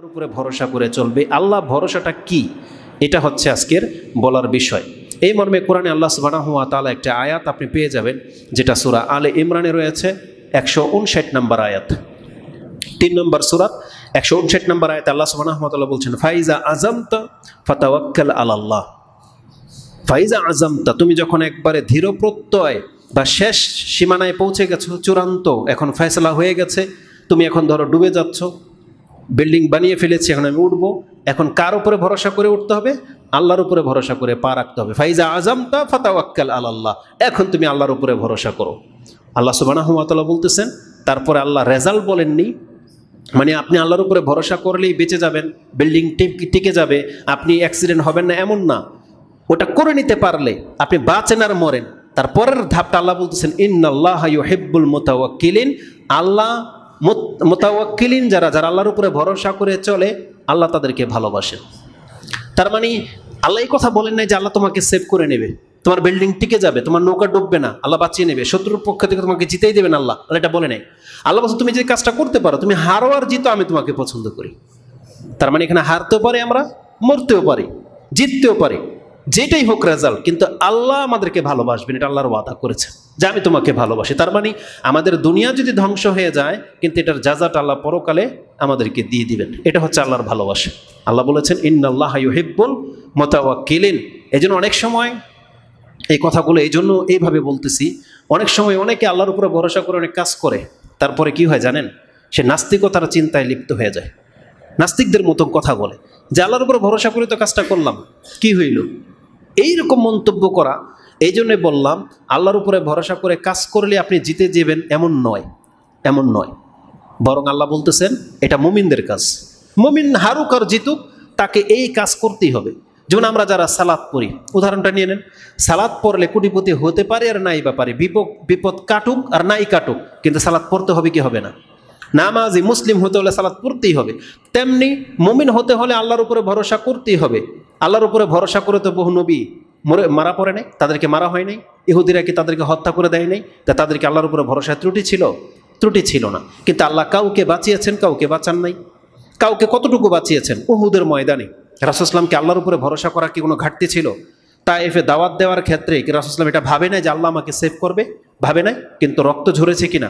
উপরে ভরসা করে চলবে। আল্লাহ ভরসাটা কি, এটা হচ্ছে আজকের বলার বিষয়। এই মর্মে কোরআনে আল্লাহ সুবহানাহু ওয়া তাআলা একটা আয়াত আপনি পেয়ে যাবেন, যেটা সূরা আলে ইমরানে রয়েছে 159 নম্বর আয়াত, 3 নম্বর সূরা 159 নম্বর আয়াতে আল্লাহ সুবহানাহু ওয়া তাআলা বলছেন, ফাইজা আযামতা ফাতাওয়াক্কাল আলাল্লাহ। ফাইজা আযামতা, তুমি যখন একবারে দৃঢ় প্রত্যয় বা শেষ সীমানায় পৌঁছে গেছো, চূড়ান্ত এখন ফয়সালা হয়ে গেছে, তুমি এখন ধরো ডুবে যাচ্ছ, বিল্ডিং বানিয়ে ফেলেছি, এখন আমি উঠবো, এখন কার উপরে ভরসা করে উঠতে হবে? আল্লাহর উপরে ভরসা করে পা রাখতে হবে। ফাইজা আযামতা ফাতাওয়াক্কাল আলাল্লাহ, এখন তুমি আল্লাহর উপরে ভরসা করো। আল্লাহ সুবহানাহু ওয়া তাআলা বলতেছেন, তারপরে আল্লাহ রেজাল্ট বলেননি, মানে আপনি আল্লাহর উপরে ভরসা করলেই বেঁচে যাবেন, বিল্ডিং টিকে যাবে, আপনি অ্যাক্সিডেন্ট হবেন না, এমন না। ওটা করে নিতে পারলে আপনি বাঁচেন আর মরেন। তারপরের ধাপটা আল্লাহ বলতেছেন, ইন্নাল্লাহা ইউহিব্বুল মুতাওয়াক্কিলিন, আল্লাহ মুতাওয়াক্কিলিন যারা আল্লাহর উপরে ভরসা করে চলে, আল্লাহ তাদেরকে ভালোবাসেন। তার মানে আল্লাহ এই কথা বলেন নাই যে আল্লাহ তোমাকে সেভ করে নেবে, তোমার বিল্ডিং টিকে যাবে, তোমার নৌকা ডুববে না, আল্লাহ বাঁচিয়ে নেবে, শত্রুর পক্ষ থেকে তোমাকে জিতেই দেবেন আল্লাহ এটা বলে নাই। আল্লাহ বলছে তুমি যে কাজটা করতে পারো, তুমি হারো আর জিতো, আমি তোমাকে পছন্দ করি। তার মানে এখানে হারতেও পারে, আমরা মরতেও পারি, জিততেও পারি, যেটাই হোক রেজাল্ট, কিন্তু আল্লাহ আমাদেরকে ভালোবাসবেন, এটা আল্লাহর ওয়াদা করেছে যে আমি তোমাকে ভালোবাসি। তার মানে আমাদের দুনিয়া যদি ধ্বংস হয়ে যায়, কিন্তু এটার জাযাটা আল্লাহ পরকালে আমাদেরকে দিয়ে দিবেন। এটা হচ্ছে আল্লাহর ভালোবাসা। আল্লাহ বলেছেন, ইন্নাল্লাহা ইউহিব্বুল মুতাওয়াক্কিলিন। এই জন্য অনেক সময় এই কথাগুলো এই জন্য এইভাবে বলতেছি, অনেক সময় অনেকে আল্লাহর উপরে ভরসা করে অনেক কাজ করে, তারপরে কি হয় জানেন? সে নাস্তিকতার চিন্তায় লিপ্ত হয়ে যায়, নাস্তিকদের মতো কথা বলে যে আল্লাহর উপরে ভরসা করে তো কাজটা করলাম, কি হইল? এইরকম মন্তব্য করা। এই জন্যে বললাম, আল্লাহর উপরে ভরসা করে কাজ করলে আপনি জিতে যাবেন এমন নয়, এমন নয়। বরং আল্লাহ বলতেছেন এটা মুমিনদের কাজ। মুমিন হারুক আর জিতুক, তাকে এই কাজ করতেই হবে। যেমন আমরা যারা সালাত পড়ি, উদাহরণটা নিয়ে নেন, সালাত পড়লে কোটিপতি হতে পারে আর নাই বা পারে, বিপদ কাটুক আর নাই কাটুক, কিন্তু সালাত পড়তে হবে কি হবে না? নামাজি মুসলিম হতে হলে সালাত পড়তেই হবে। তেমনি মুমিন হতে হলে আল্লাহর উপরে ভরসা করতেই হবে। আল্লাহর উপরে ভরসা করে তো বহু নবী মারা পড়ে নাই, তাদেরকে মারা হয় নাই। ইহুদিরা কি তাদেরকে হত্যা করে দেয় নাই? তা তাদেরকে আল্লাহর উপরে ভরসায় ত্রুটি ছিল? ত্রুটি ছিল না। কিন্তু আল্লাহ কাউকে বাঁচিয়েছেন, কাউকে বাঁচান নাই। কাউকে কতটুকু বাঁচিয়েছেন? উহুদের ময়দানে রাসূলুল্লাহ সাল্লাল্লাহু আলাইহি ওয়াসাল্লামকে আল্লাহর উপরে ভরসা করা কি কোনো ঘাটতি ছিল? তায়েফে দাওয়াত দেওয়ার ক্ষেত্রে কি রাসূলুল্লাহ সাল্লাল্লাহু আলাইহি ওয়াসাল্লাম এটা ভাবে নাই যে আল্লাহ আমাকে সেভ করবে? ভাবে নাই। কিন্তু রক্ত ঝরেছে কিনা?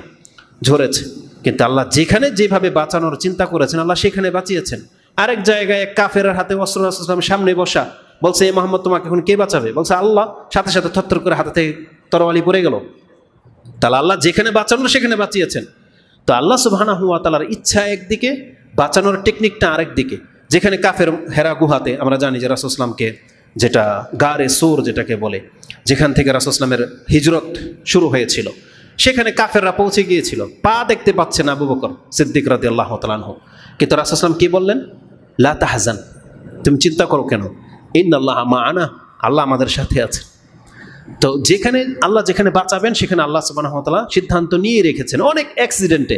ঝরেছে। কিন্তু আল্লাহ যেখানে যেভাবে বাঁচানোর চিন্তা করেছেন, আল্লাহ সেখানে বাঁচিয়েছেন। আরেক জায়গায় কাফেরের হাতে অস্ত্র রাসূলুল্লাহ সাল্লাল্লাহু আলাইহি ওয়াসাল্লামের সামনে বসা, বলছে এ মুহাম্মদ তোমাকে এখন কে বাঁচাবে? বলছে আল্লাহ। সাথে সাথে থরথর করে হাতে থেকে তরবারি পড়ে গেল। তাহলে আল্লাহ যেখানে বাঁচানোর সেখানে বাঁচিয়েছেন। তো আল্লাহ সুবহানাহু ওয়া তাআলার ইচ্ছা একদিকে, বাঁচানোর টেকনিকটা আরেক দিকে। যেখানে কাফের হেরা গুহাতে আমরা জানি যে রাসূলুল্লাহ সাল্লাল্লাহু আলাইহি ওয়াসাল্লামকে, যেটা গারে সূর যেটাকে বলে, যেখান থেকে রাসূলুল্লাহ সাল্লাল্লাহু আলাইহি ওয়াসাল্লামের হিজরত শুরু হয়েছিল, সেখানে কাফেররা পৌঁছে গিয়েছিল, পা দেখতে পাচ্ছে না আবু বকর সিদ্দিক রাদিয়াল্লাহু তাআলা আনহু। কিন্তু রাসূলুল্লাহ সাল্লাল্লাহু আলাইহি ওয়াসাল্লাম কি বললেন? লা তাহজান, তুমি চিন্তা করো কেন? ইন্নাল্লাহা মা'ানা, আল্লাহ আমাদের সাথে আছে। তো যেখানে আল্লাহ যেখানে বাঁচাবেন, সেখানে আল্লাহ সুবহানাহু ওয়া তাআলা সিদ্ধান্ত নিয়ে রেখেছেন। অনেক অ্যাক্সিডেন্টে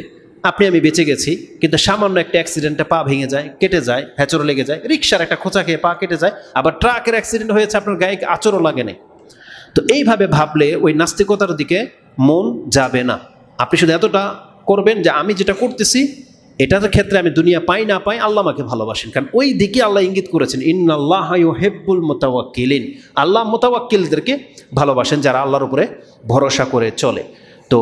আপনি আমি বেঁচে গেছি, কিন্তু সামান্য একটা অ্যাক্সিডেন্টে পা ভেঙে যায়, কেটে যায়, হ্যাচড় লেগে যায়, রিকশার একটা খোঁচা খেয়ে পা কেটে যায়, আবার ট্রাকের অ্যাক্সিডেন্ট হয়েছে, আপনার গায়ে আঁচড়ও লাগে না। তো এইভাবে ভাবলে ওই নাস্তিকতার দিকে মন যাবে না। আপনি শুধু এতটা করবেন যে আমি যেটা করতেছি এটার ক্ষেত্রে আমি দুনিয়া পাই না পাই, আল্লাহ আমাকে ভালোবাসেন। কারণ ওই দিকে আল্লাহ ইঙ্গিত করেছেন, ইন্নাল্লাহা ইউহিব্বুল মুতাওয়াক্কিলিন, আল্লাহ মুতাওয়াক্কিলদেরকে ভালোবাসেন, যারা আল্লাহর উপরে ভরসা করে চলে। তো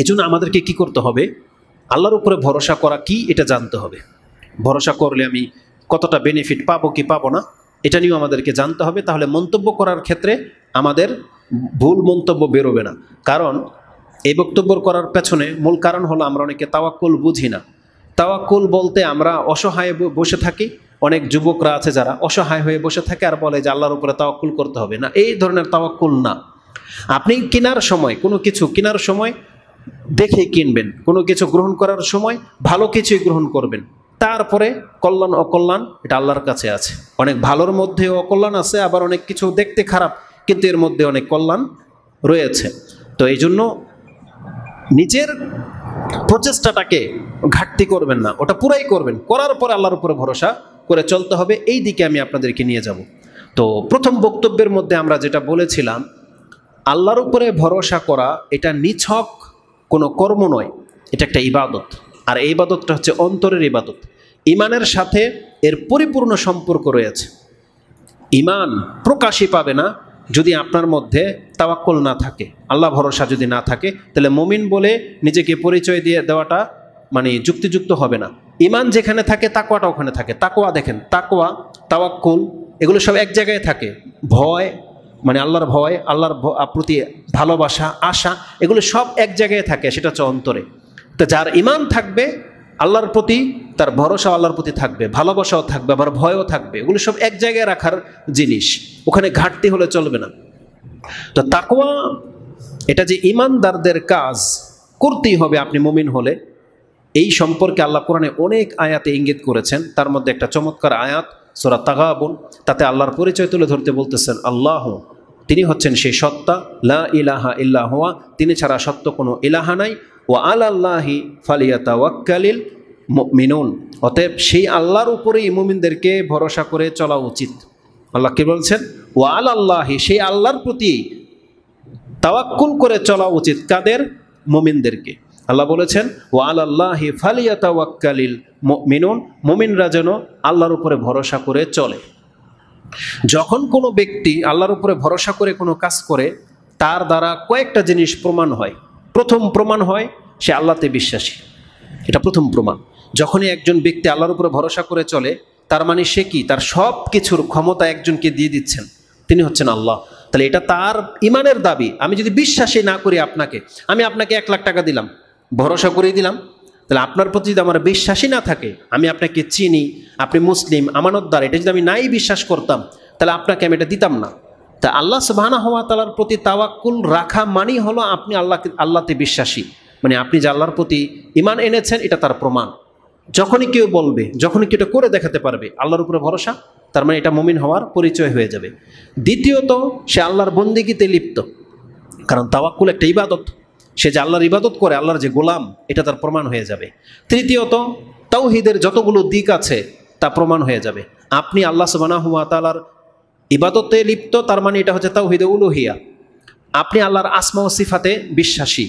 এই জন্য আমাদেরকে কি করতে হবে? আল্লাহর উপরে ভরসা করা কি, এটা জানতে হবে। ভরসা করলে আমি কতটা বেনিফিট পাবো কি পাবো না, এটা নিয়েও আমাদেরকে জানতে হবে। তাহলে মন্তব্য করার ক্ষেত্রে আমাদের ভুল মন্তব্য বেরোবে না। কারণ এই বক্তব্য করার পেছনে মূল কারণ হলো আমরা অনেকে তাওয়াক্কুল বুঝি না। তাওয়াক্কুল বলতে আমরা অসহায় বসে থাকি। অনেক যুবকরা আছে যারা অসহায় হয়ে বসে থাকে আর বলে যে আল্লাহর উপরে তাওয়াক্কুল করতে হবে না। এই ধরনের তাওয়াক্কুল না। আপনি কেনার সময়, কোনো কিছু কেনার সময় দেখে কিনবেন, কোনো কিছু গ্রহণ করার সময় ভালো কিছুই গ্রহণ করবেন। তারপরে কল্যাণ অকল্যাণ এটা আল্লাহর কাছে আছে। অনেক ভালোর মধ্যে অকল্যাণ আছে, আবার অনেক কিছু দেখতে খারাপ কিন্তু এর মধ্যে অনেক কল্যাণ রয়েছে। তো এই জন্য নিজের প্রচেষ্টাটাকে ঘাটতি করবেন না, ওটা পুরাই করবেন। করার পরে আল্লাহর উপরে ভরসা করে চলতে হবে। এই দিকে আমি আপনাদেরকে নিয়ে যাব। তো প্রথম বক্তব্যের মধ্যে আমরা যেটা বলেছিলাম, আল্লাহর উপরে ভরসা করা এটা নিছক কোনো কর্ম নয়, এটা একটা ইবাদত। আর এই ইবাদতটা হচ্ছে অন্তরের ইবাদত। ইমানের সাথে এর পরিপূর্ণ সম্পর্ক রয়েছে। ইমান প্রকাশই পাবে না যদি আপনার মধ্যে তাওয়াক্কুল না থাকে, আল্লাহ ভরসা যদি না থাকে, তাহলে মুমিন বলে নিজেকে পরিচয় দিয়ে দেওয়াটা মানে যুক্তিযুক্ত হবে না। ইমান যেখানে থাকে তাকওয়াটা ওখানে থাকে। তাকওয়া দেখেন, তাকওয়া, তাওয়াক্কুল এগুলো সব এক জায়গায় থাকে। ভয় মানে আল্লাহর ভয়, আল্লাহর প্রতি ভালোবাসা, আশা, এগুলো সব এক জায়গায় থাকে, সেটা হচ্ছে অন্তরে। তো যার ইমান থাকবে আল্লাহর প্রতি, তার ভরসা আল্লাহর প্রতি থাকবে, ভালোবাসাও থাকবে, আবার ভয়ও থাকবে। এগুলো সব এক জায়গায় রাখার জিনিস, ওখানে ঘাটতি হলে চলবে না। তো তাকওয়া এটা যে ইমানদারদের কাজ করতেই হবে আপনি মুমিন হলে, এই সম্পর্কে আল্লাহ কোরআনে অনেক আয়াতে ইঙ্গিত করেছেন। তার মধ্যে একটা চমৎকার আয়াত সূরা তাগাবুন, তাতে আল্লাহর পরিচয় তুলে ধরতে বলতেছেন, আল্লাহ তিনি হচ্ছেন সেই সত্তা, লা ইলাহা ইল্লা হুয়া, তিনি ছাড়া সত্য কোনো ইলাহা নাই, ওয়া আলাল্লাহি ফালিয়াতাওয়াক্কালিল মুমিনুন, অতএব সেই আল্লাহর উপরেই মুমিনদেরকে ভরসা করে চলা উচিত। আল্লাহ কি বলছেন? ওয়া আলাল্লাহি, সেই আল্লাহর প্রতি তাওয়াক্কুল করে চলা উচিত। কাদের? মুমিনদেরকে। আল্লাহ বলেছেন ওয়া আলাল্লাহি ফালিয়াতাওয়াক্কালিল মুমিনুন, মুমিনরা যেন আল্লাহর উপরে ভরসা করে চলে। যখন কোনো ব্যক্তি আল্লাহর উপরে ভরসা করে কোনো কাজ করে, তার দ্বারা কয়েকটা জিনিস প্রমাণ হয়। প্রথম প্রমাণ হয় সে আল্লাহতে বিশ্বাসী, এটা প্রথম প্রমাণ। যখনই একজন ব্যক্তি আল্লাহর উপরে ভরসা করে চলে, তার মানে সে কি তার সব কিছুর ক্ষমতা একজনকে দিয়ে দিচ্ছেন, তিনি হচ্ছেন আল্লাহ। তাহলে এটা তার ইমানের দাবি। আমি যদি বিশ্বাসী না করি আপনাকে, আমি আপনাকে 1 লাখ টাকা দিলাম, ভরসা করে দিলাম, তাহলে আপনার প্রতি যদি আমার বিশ্বাসী না থাকে, আমি আপনাকে চিনি, আপনি মুসলিম, আমানতদার, এটা যদি আমি নাই বিশ্বাস করতাম, তাহলে আপনাকে আমি এটা দিতাম না। তা আল্লাহ সুবহানাহু ওয়া তাআলার প্রতি তাওয়াক্কুল রাখা মানেই হলো আপনি আল্লাহতে বিশ্বাসী, মানে আপনি যে আল্লাহর প্রতি ঈমান এনেছেন, এটা তার প্রমাণ। যখনই কেউ বলবে, যখনই কেউ এটা করে দেখাতে পারবে আল্লাহর উপরে ভরসা, তার মানে এটা মুমিন হওয়ার পরিচয় হয়ে যাবে। দ্বিতীয়ত, সে আল্লাহর বন্দেগীতে লিপ্ত, কারণ তাওয়াক্কুল একটা ইবাদত। সে যে আল্লাহর ইবাদত করে, আল্লাহর যে গোলাম, এটা তার প্রমাণ হয়ে যাবে। তৃতীয়ত, তাওহীদের যতগুলো দিক আছে তা প্রমাণ হয়ে যাবে। আপনি আল্লাহ সুবহানাহু ওয়া তাআলার ইবাদতে লিপ্ত, তার মানে এটা হচ্ছে তাওহীদে উলুহিয়া। আপনি আল্লাহর আসমা ও সিফাতে বিশ্বাসী,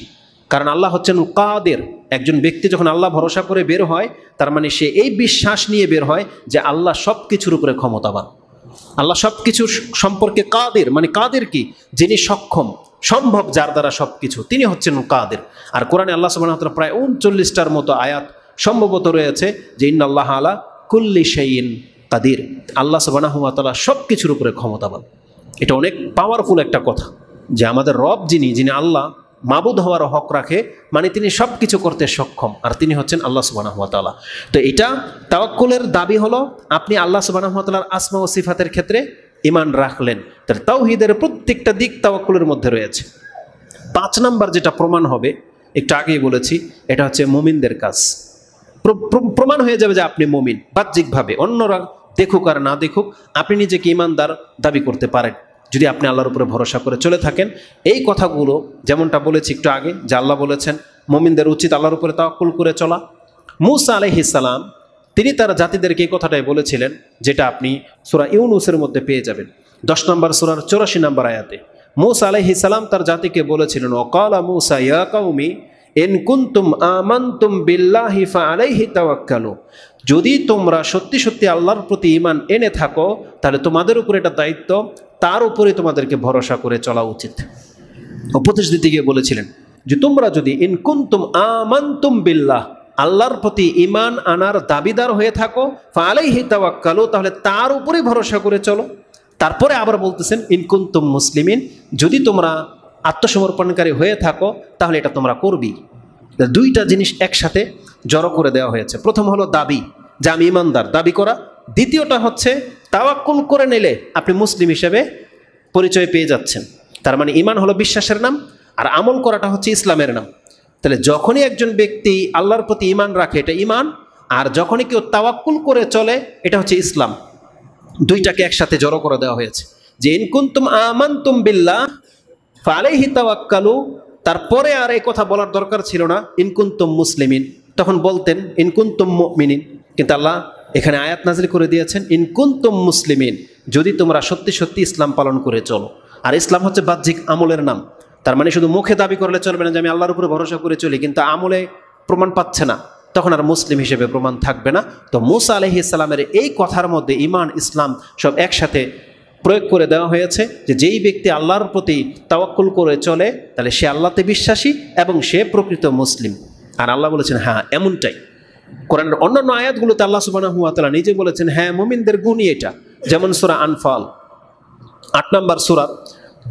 কারণ আল্লাহ হচ্ছেন কাদের। একজন ব্যক্তি যখন আল্লাহ ভরসা করে বের হয়, তার মানে সে এই বিশ্বাস নিয়ে বের হয় যে আল্লাহ সব কিছুর উপরে ক্ষমতাবান, আল্লাহ সব কিছুর সম্পর্কে কাদের, মানে কাদের কি, যিনি সক্ষম, সম্ভব, যার দ্বারা সব কিছু, তিনি হচ্ছেন কাদের। আর কোরআনে আল্লাহ সুবহানাহু ওয়া তাআলা প্রায় 39টার মতো আয়াত সম্ভবত রয়েছে যে ইন্নাল্লাহা আলা কুল্লি শাইইন কাদির, আল্লাহ সুবহানাহু ওয়া তাআলা সব কিছুর উপরে ক্ষমতাবান। এটা অনেক পাওয়ারফুল একটা কথা, যে আমাদের রব যিনি আল্লাহ মাবুদ হওয়ার হক রাখে, মানে তিনি সব কিছু করতে সক্ষম, আর তিনি হচ্ছেন আল্লাহ সুবহানাহু ওয়া তাআলা। তো এটা তাওয়াক্কুলের দাবি হলো আপনি আল্লাহ সুবহানাহু ওয়া তাআলার আসমা ও সিফাতের ক্ষেত্রে ঈমান রাখলেন। তাহলে তাওহীদের প্রত্যেকটা দিক তাওয়াক্কুলের মধ্যে রয়েছে। 5 নাম্বার যেটা প্রমাণ হবে, একটু আগেই বলেছি, এটা হচ্ছে মুমিনদের কাজ। প্রমাণ হয়ে যাবে যে আপনি মুমিন বাহ্যিকভাবে, অন্যরা দেখুক আর না দেখুক, আপনি নিজেকে ঈমানদার দাবি করতে পারেন যদি আপনি আল্লাহর উপরে ভরসা করে চলে থাকেন। এই কথাগুলো যেমনটা বলেছি একটু আগে, যে আল্লাহ বলেছেন মুমিনদের উচিত আল্লাহর উপরে তাওয়াক্কুল করে চলা। মূসা আলাইহিস সালাম তিনি তার জাতিদেরকে এই কথাটাই বলেছিলেন, যেটা আপনি সূরা ইউনূসের মধ্যে পেয়ে যাবেন 10 নম্বর সূরার 84 নম্বর আয়াতে। মূসা আলাইহিস সালাম তার জাতিকে বলেছিলেন, ওয়াকালা মূসা ইয়া কওমি ইন কুনতুম আমানতুম বিল্লাহি ফাআলাইহি তাওয়াক্কালু, যদি তোমরা সত্যি সত্যি আল্লাহর প্রতি ঈমান এনে থাকো, তাহলে তোমাদের উপরে এটা দায়িত্ব, তার উপরে তোমাদেরকে ভরসা করে চলা উচিত। উপদেশ দিতে গিয়ে বলেছিলেন যে তোমরা যদি ইন কুনতুম আমানতুম বিল্লাহ, আল্লাহর প্রতি ঈমান আনার দাবিদার হয়ে থাকো, ফাআলাইহি তাওয়াক্কালু, তাহলে তার উপরে ভরসা করে চলো। তারপরে আবার বলতেছেন ইন কুনতুম মুসলিমিন, যদি তোমরা আত্মসমর্পণকারী হয়ে থাকো, তাহলে এটা তোমরা করবি। দুইটা জিনিস একসাথে জড়ো করে দেওয়া হয়েছে। প্রথম হলো দাবি, যে আমি ঈমানদার, দাবি করা। দ্বিতীয়টা হচ্ছে তাওয়াক্কুল করে নিলে আপনি মুসলিম হিসেবে পরিচয় পেয়ে যাচ্ছেন। তার মানে ঈমান হলো বিশ্বাসের নাম, আর আমল করাটা হচ্ছে ইসলামের নাম। তাহলে যখনই একজন ব্যক্তি আল্লাহর প্রতি ঈমান রাখে, এটা ঈমান, আর যখনই কেউ তাওয়াক্কুল করে চলে, এটা হচ্ছে ইসলাম। দুইটাকে একসাথে জড়ো করে দেওয়া হয়েছে, যে ইন কুনতুম আমানতুম বিল্লাহ ফাআলাইহি তাওয়াক্কালু। তারপরে আর এই কথা বলার দরকার ছিল না, ইন কুনতুম মুসলিমিন, তখন বলতেন ইন কুনতুম মুমিনিন। কিন্তু আল্লাহ এখানে আয়াত নাজিল করে দিয়েছেন ইন কুনতুম মুসলিমিন, যদি তোমরা সত্যি সত্যি ইসলাম পালন করে চলো। আর ইসলাম হচ্ছে বাহ্যিক আমলের নাম। তার মানে শুধু মুখে দাবি করলে চলবে না যে আমি আল্লাহর উপরে ভরসা করে চলি, কিন্তু আমলে প্রমাণ পাচ্ছে না, তখন আর মুসলিম হিসেবে প্রমাণ থাকবে না। তো মুসা আলাইহিস সালামের এই কথার মধ্যে ঈমান ইসলাম সব একসাথে প্রয়োগ করে দেওয়া হয়েছে যে যেই ব্যক্তি আল্লাহর প্রতি তাওয়াক্কুল করে চলে তাহলে সে আল্লাহতে বিশ্বাসী এবং সে প্রকৃত মুসলিম। আর আল্লাহ বলেছেন হ্যাঁ এমনটাই। কোরআনের অন্যান্য আয়াতগুলোতে আল্লাহ সুবহানাহু ওয়া তাআলা নিজে বলেছেন হ্যাঁ মুমিনদের গুণই এটা। যেমন সূরা আনফাল ৮ নম্বর সূরা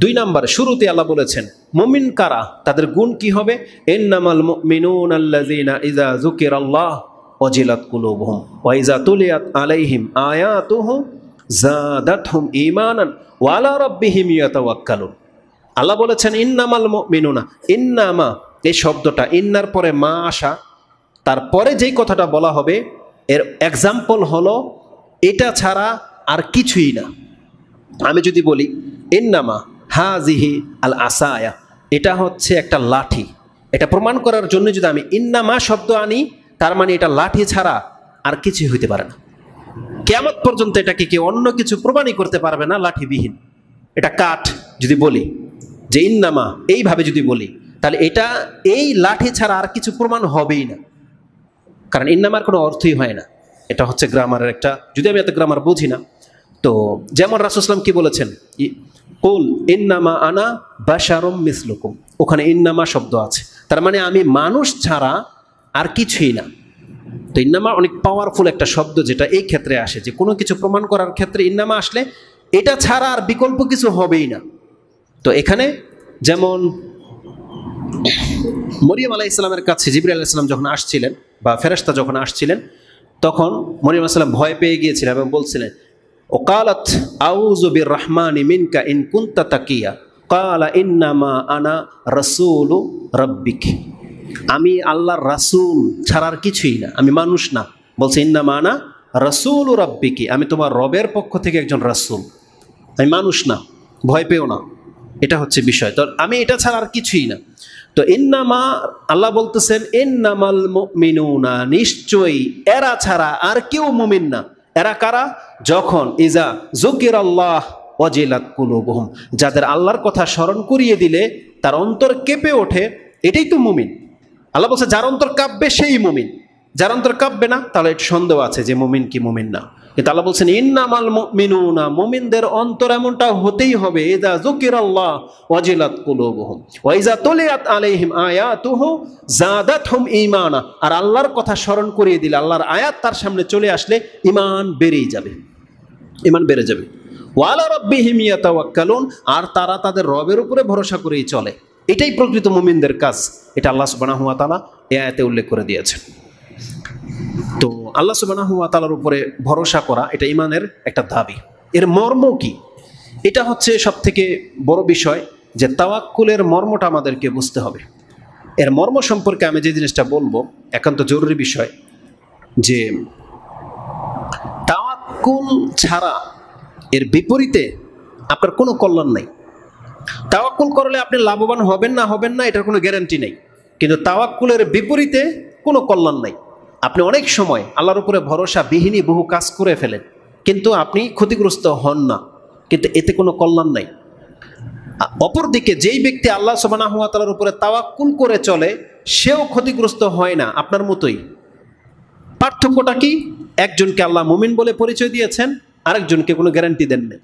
২ নম্বর শুরুতে আল্লাহ বলেছেন মুমিন কারা, তাদের গুণ কি হবে? ইন্নামাল মুমিনুনা আল্লাযীনা ইযা যুকিরাল্লাহ ওয়াজিলাত কুলুবুহুম ওয়া ইযা তুলিয়াত আলাইহিম আয়াতুহু যাদাতহুম ঈমানান ওয়া আলা রাব্বিহিম ইয়াতাওয়াক্কালুন। আল্লাহ বলেছেন ইন্নামাল মুমিনুনা, ইন্নামা এই শব্দটা ইন্নার পরে মা আসা, তারপরে যেই কথাটা বলা হবে এর এক্সাম্পল হলো এটা ছাড়া আর কিছুই না। আমি যদি বলি ইন্নামা হাজিহি আল আসায়া, এটা হচ্ছে একটা লাঠি, এটা প্রমাণ করার জন্য যদি আমি ইন্নামা শব্দ আনি তার মানে এটা লাঠি ছাড়া আর কিছুই হইতে পারে না। কিয়ামত পর্যন্ত এটাকে কেউ অন্য কিছু প্রমাণই করতে পারবে না লাঠিবিহীন। এটা কাঠ যদি বলি যে ইন্নামা এইভাবে যদি বলি তাহলে এটা এই লাঠি ছাড়া আর কিছু প্রমাণ হবেই না, কারণ ইন্নামার কোনো অর্থই হয় না। এটা হচ্ছে গ্রামারের একটা, যদি আমি এত গ্রামার বুঝি না। তো যেমন রাসূল সাল্লাল্লাহু আলাইহি ওয়াসাল্লাম কি বলেছেন কুল ইন্নামা আনা বাশারুম মিসলুকুম, ওখানে ইন্নামা শব্দ আছে, তার মানে আমি মানুষ ছাড়া আর কিছুই না। তো ইন্নামা অনেক পাওয়ারফুল একটা শব্দ যেটা এই ক্ষেত্রে আসে যে কোনো কিছু প্রমাণ করার ক্ষেত্রে ইন্নামা আসলে এটা ছাড়া আর বিকল্প কিছু হবেই না। তো এখানে যেমন মরিয়ম আলাইহিস সালামের কাছে জিবরাইল আলাইহিস সালাম যখন আসছিলেন বা ফেরেশতা যখন আসছিলেন তখন মরিয়ম আলাইহিস সালাম ভয় পেয়ে গিয়েছিলেন এবং বলছিলেন ওকালাত আউযু বিররহমানি মিনকা ইন কুনতা তাকিয়া ক্বালা ইন্নামা আনা রাসূলু রাব্বিক, আমি আল্লাহর রাসূল ছাড়ার কিছুই না, আমি মানুষ না। বলছে ইন্নামা আনা রাসূলু রাব্বিকি, আমি তোমার রবের পক্ষ থেকে একজন রাসূল, আমি মানুষ না, ভয় পেও না। এটা হচ্ছে বিষয়। তো আমি এটা ছাড়া আর কিছুই না। তো ইন্নামা আল্লাহ বলতেছেন ইন্নামাল মুমিনুনা, নিশ্চয়ই এরা ছাড়া আর কেউ মুমিন না। এরা কারা? যখন ইজা যুকিরাল্লাহ ওয়াজিলাত কুলুবুহুম, যাদের আল্লাহর কথা স্মরণ করিয়ে দিলে তার অন্তর কেঁপে ওঠে, এটাই তো মুমিন। আল্লাহ বলছে যার অন্তর কাঁপবে সেই মুমিন, যার অন্তর কাঁপবে না তাহলে একটু সন্দেহ আছে যে মুমিন কি মুমিন না। কিন্তু আল্লাহ বলছেন ইন্নামাল মুমিনুনা, মুমিনদের অন্তর এমনটা হতেই হবে ইযা যুকিরাল্লাহ ওয়াজিলাত কুলুবুহুম ওয়া ইযা তুলিয়াত আলাইহিম আয়াতুহু যাদাতহুম ঈমানা, আর আল্লাহর কথা স্মরণ করিয়ে দিলে, আল্লাহর আয়াত তার সামনে চলে আসলে ঈমান বেড়েই যাবে, ঈমান বেড়ে যাবে। ওয়া আলা রাব্বিহিম ইয়াতাওয়াক্কালুন, আর তারা তাদের রবের উপরে ভরসা করেই চলে। এটাই প্রকৃত মুমিনদের কাজ। এটা আল্লাহ সুবহানাহু ওয়া তাআলা এই আয়াতে উল্লেখ করে দিয়েছেন। তো আল্লাহ সুবহানাহু ওয়া তাআলার উপরে ভরসা করা এটা ঈমানের একটা দাবি। এর মর্ম কি? এটা হচ্ছে সবথেকে বড় বিষয় যে তাওয়াক্কুলের মর্মটা আমাদেরকে বুঝতে হবে। এর মর্ম সম্পর্কে আমি যে জিনিসটা বলবো একান্ত জরুরি বিষয়, যে তাওয়াক্কুল ছাড়া এর বিপরীতে আপনার কোনো কল্যাণ নাই। তাওয়াক্কুল করলে আপনি লাভবান হবেন না এটার কোনো গ্যারান্টি নেই, কিন্তু তাওয়াক্কুলের বিপরীতে কোনো কল্যাণ নাই। আপনি অনেক সময় আল্লাহর উপরে ভরসা বিহীনই বহু কাজ করে ফেলেন, কিন্তু আপনি ক্ষতিগ্রস্ত হন না, কিন্তু এতে কোনো কল্যাণ নাই। অপরদিকে যেই ব্যক্তি আল্লাহ সুবহানাহু ওয়া তাআলার উপরে তাওয়াক্কুল করে চলে সেও ক্ষতিগ্রস্ত হয় না, আপনার মতোই। পার্থক্যটা কি? একজনকে আল্লাহ মুমিন বলে পরিচয় দিয়েছেন, আরেকজনকে কোনো গ্যারান্টি দেন না।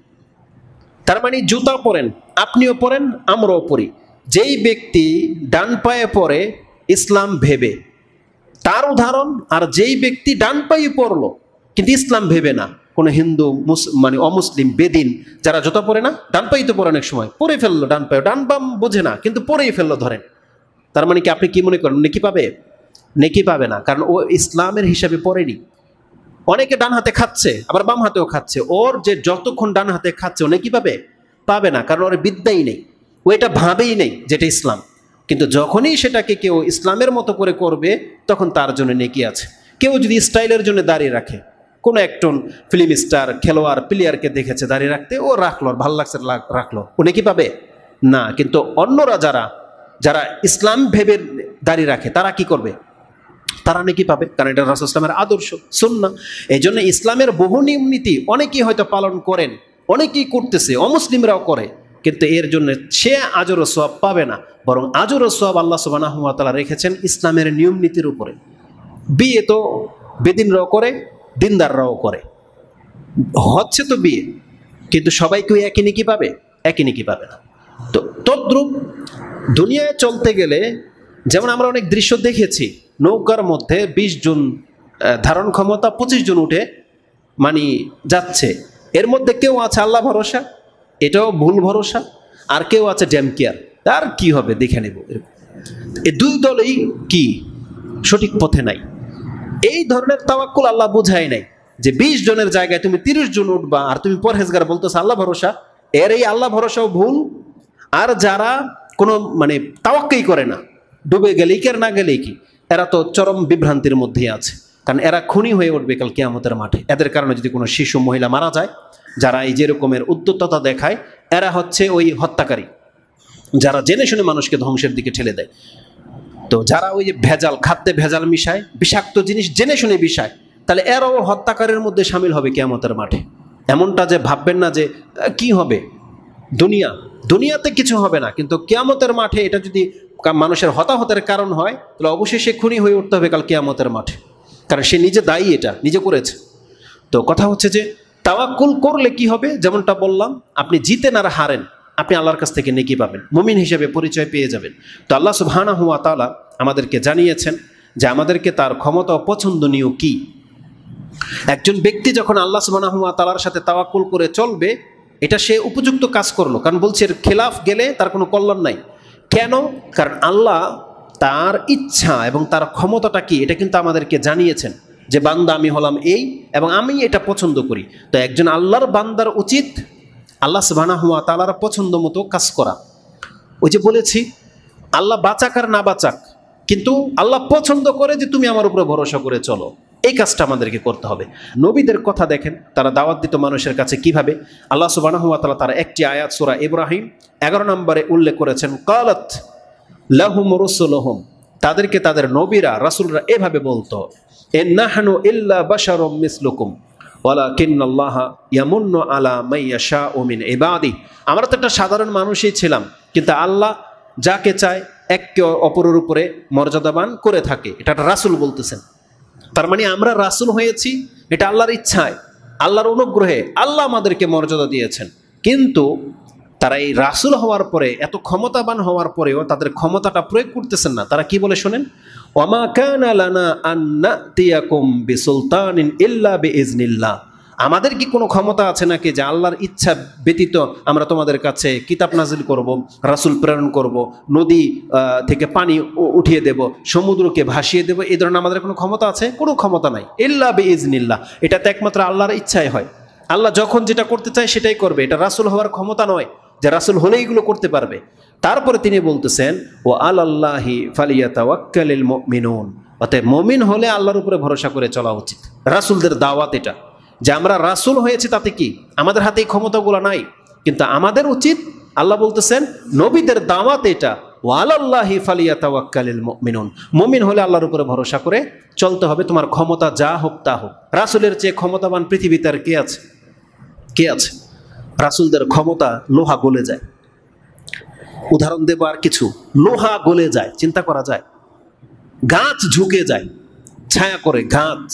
তার মানে জুতা পরেন, আপনিও পরেন, আমরাও পরি। যেই ব্যক্তি ডান পায়ে পরে ইসলাম ভেবে, তার উদাহরণ, আর যেই ব্যক্তি ডান পায়ে পরলো কিন্তু ইসলাম ভেবে না, কোনো হিন্দু মানে অমুসলিম বেদিন যারা জুতা পরে না, ডান পায়ে তো পরে অনেক সময় পরে ফেললো, ডান পায়ে, ডান বাম বোঝে না কিন্তু পরেই ফেললো ধরেন, তার মানে কি আপনি কি মনে করেন নেকি পাবে? নেকি পাবে না, কারণ ও ইসলামের হিসাবে পড়েনি। অনেকে ডান হাতে খাচ্ছে আবার বাম হাতেও খাচ্ছে, ওর যে যতক্ষণ ডান হাতে খাচ্ছে ও নেকি পাবে? পাবে না, কারণ ওর বিদ্যাই নেই, ও এটা ভাবেই নেই যেটা ইসলাম। কিন্তু যখনই সেটাকে কেউ ইসলামের মতো করে করবে তখন তার জন্য নেকি আছে। কেউ যদি স্টাইলের জন্য দাঁড়িয়ে রাখে, কোনো একজন ফিল্ম স্টার খেলোয়াড় প্লেয়ারকে দেখেছে দাঁড়িয়ে রাখতে, ও রাখলো, ভালো লাগছে রাখলো, ও নেকি পাবে না। কিন্তু অন্যরা যারা যারা ইসলাম ভেবে দাঁড়িয়ে রাখে তারা কি করবে? তারা নাকি পাবে, কারণ এটা রাসূল ইসলামের আদর্শ সুন্নাহ। এই জন্য ইসলামের বহু নিয়ম নীতি অনেকেই হয়তো পালন করেন, অনেকেই করতেছে, অমুসলিমরাও করে, কিন্তু এর জন্য সে আজর ও সওয়াব পাবে না, বরং আজর ও সওয়াব আল্লাহ সুবহানাহু ওয়া তাআলা রেখেছেন ইসলামের নিয়ম নীতির উপরে। বিয়ে তো বেদিনরাও করে, দিনদাররাও করে, হচ্ছে তো বিয়ে, কিন্তু সবাই কেউ একই নেকি পাবে? একই নেকি পাবে না। তো তদ্রূপ দুনিয়ায় চলতে গেলে যেমন আমরা অনেক দৃশ্য দেখেছি, নৌকার মধ্যে 20 জন ধারণ ক্ষমতা 25 জন উঠে মানে যাচ্ছে, এর মধ্যে কেউ আছে আল্লাহ ভরসা, এটাও ভুল ভরসা, আর কেউ আছে ড্যাম কেয়ার, আর কি হবে দেখে নেব। এই দুই দলই কি সঠিক পথে নাই। এই ধরনের তাওয়াক্কুল আল্লাহ বুঝায় নাই যে 20 জনের জায়গায় তুমি 30 জন উঠবা আর তুমি পরহেজগার বলতেছো আল্লাহ ভরসা। এর এই আল্লাহ ভরসাও ভুল। আর যারা কোনো মানে তাওয়াক্কুই করে না, ডুবে গেলেই কি আর না গেলেই কি, এরা তো চরম বিভ্রান্তির মধ্যেই আছে। কারণ এরা খুনি হয়ে উঠবে কাল কিয়ামতের মাঠে। এদের কারণে যদি কোনো শিশু মহিলা মারা যায়, যারা এই যে রকমের উদ্যততা দেখায়, এরা হচ্ছে ওই হত্যাকারী, যারা জেনে শুনে মানুষকে ধ্বংসের দিকে ঠেলে দেয়। তো যারা ওই যে ভেজাল খাদ্যে ভেজাল মিশায়, বিষাক্ত জিনিস জেনে শুনে মিশায়, তাহলে এরাও হত্যাকারীর মধ্যে সামিল হবে কিয়ামতের মাঠে। এমনটা যে ভাববেন না যে কি হবে, দুনিয়াতে কিছু হবে না, কিন্তু কিয়ামতের মাঠে এটা যদি মানুষের হতাহতের কারণ হয়, তাহলে অবশ্যই সে খুনি হয়ে উঠতে হবে কাল কিয়ামতের মাঠে, কারণ সে নিজে দায়ী, এটা নিজে করেছে। তো কথা হচ্ছে যে তাওয়াক্কুল করলে কি হবে, যেমনটা বললাম, আপনি জিতেন আর হারেন, আপনি আল্লাহর কাছ থেকে নেকি পাবেন, মুমিন হিসেবে পরিচয় পেয়ে যাবেন। তো আল্লাহ সুবহানাহু ওয়া তাআলা আমাদেরকে জানিয়েছেন যে আমাদেরকে তার ক্ষমতা পছন্দনীয় কি। একজন ব্যক্তি যখন আল্লাহ সুবহানাহু ওয়া তাআলার সাথে তাওয়াক্কুল করে চলবে, এটা সে উপযুক্ত কাজ করলো, কারণ বলছে এর খেলাফ গেলে তার কোনো কল্যাণ নাই। কেন? কারণ আল্লাহ তার ইচ্ছা এবং তার ক্ষমতাটা কি এটা কিন্তু আমাদেরকে জানিয়েছেন যে বান্দা আমি হলাম এই, এবং আমি এটা পছন্দ করি। তো একজন আল্লাহর বান্দার উচিত আল্লাহ সুবহানাহু ওয়া তাআলার পছন্দ মতো কাজ করা। ওই যে বলেছি আল্লাহ বাঁচাক আর না বাঁচাক, কিন্তু আল্লাহ পছন্দ করে যে তুমি আমার উপরে ভরসা করে চলো, এই কাজটা আমাদেরকে করতে হবে। নবীদের কথা দেখেন, তারা দাওয়াত দিত মানুষের কাছে কিভাবে। আল্লাহ সুবহানাহু ওয়া তাআলা তার একটি আয়াত সূরা ইব্রাহিম 11 নম্বরে উল্লেখ করেছেন, কালাত লাহুম রুসুলুহুম, তাদেরকে তাদের নবীরা রাসূলরা এভাবে বলতো, ইন্নাহানু ইল্লা বাশারুম মিসলুকুম ওয়ালাকিন্নাল্লাহা ইয়ামুন্নু আলা মান ইয়াশাউ মিন ইবাদি। আমরা তো একটা সাধারণ মানুষই ছিলাম, কিন্তু আল্লাহ যাকে চায় একে অপরের উপরে মর্যাদাবান করে থাকে। এটা রাসূল বলতেছেন। তার মানে আমরা রাসূল হয়েছি এটা আল্লাহর ইচ্ছায়, আল্লাহর অনুগ্রহে আল্লাহ আমাদেরকে মর্যাদা দিয়েছেন। কিন্তু তারা এই রাসূল হওয়ার পরে, এত ক্ষমতাবান হওয়ার পরেও তাদের ক্ষমতাটা প্রয়োগ করতেছেন না। তারা কি বলে শোনেন, ওয়ামা কানা লানা আন নাতিয়াকুম বিসুলতানিন ইল্লা বিইজনিল্লাহ, আমাদের কি কোনো ক্ষমতা আছে নাকি যে আল্লাহর ইচ্ছা ব্যতীত আমরা তোমাদের কাছে কিতাব নাজিল করব, রাসূল প্রেরণ করব, নদী থেকে পানি উঠিয়ে দেব, সমুদ্রকে ভাসিয়ে দেব, এই ধরনের আমাদের কোনো ক্ষমতা আছে? কোনো ক্ষমতা নাই। ইল্লা বিইজনিল্লাহ, এটা তো একমাত্র আল্লাহর ইচ্ছাই হয়। আল্লাহ যখন যেটা করতে চায় সেটাই করবে। এটা রাসূল হওয়ার ক্ষমতা নয় যে রাসূল হলে এগুলো করতে পারবে। তারপরে তিনি বলতেছেন, ও আলাল্লাহি ফালিয়াতাওয়াক্কালিল মুমিনুন, অতএব মুমিন হলে আল্লাহর উপরে ভরসা করে চলা উচিত। রাসূলদের দাওয়াত এটা, যে আমরা রাসূল হয়েছি তাতে কি, আমাদের হাতে এই ক্ষমতাগুলো নাই, কিন্তু আমাদের উচিত, আল্লাহ বলতেছেন নবীদের দাওয়াত এটা, ওয়া আলাল্লাহি ফালিয়াতাওয়াক্কালিল মুমিনুন, মুমিন হলে আল্লাহর উপরে ভরসা করে চলতে হবে। তোমার ক্ষমতা যা হোক তা হোক। রাসূলের চেয়ে ক্ষমতাবান পৃথিবীতে আর কে আছে? কে আছে? রাসূলদের ক্ষমতা লোহা গলে যায়। উদাহরণ দেব আর কিছু, লোহা গলে যায়, চিন্তা করা যায়। গাছ ঝুঁকে যায়, ছায়া করে গাছ,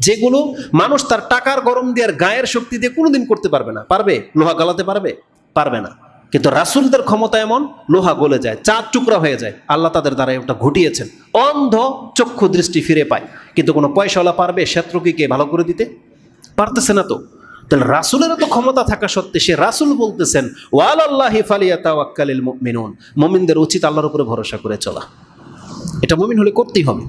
যেগুলো মানুষ তার টাকার গরম দিয়ে আর গায়ের শক্তি দিয়ে কোনোদিন করতে পারবে না। পারবে? লোহা গলাতে পারবে? পারবে না। কিন্তু রাসূলদের ক্ষমতা এমন, লোহা গলে যায়, চার টুকরা হয়ে যায়। আল্লাহ তাদের দ্বারা ওটা ঘটিয়েছেন। অন্ধ চক্ষু দৃষ্টি ফিরে পায়, কিন্তু কোনো পয়সাওয়ালা পারবে শত্রুকে ভালো করে দিতে? পারতেছে না। তো তাহলে রাসূলের তো ক্ষমতা থাকা সত্ত্বে সে রাসূল বলতেছেন, ওয়া আলাল্লাহি ফালিয়াতাওয়াক্কালিল মুমিনুন, মুমিনদের উচিত আল্লাহর উপরে ভরসা করে চলা। এটা মুমিন হলে করতেই হবে।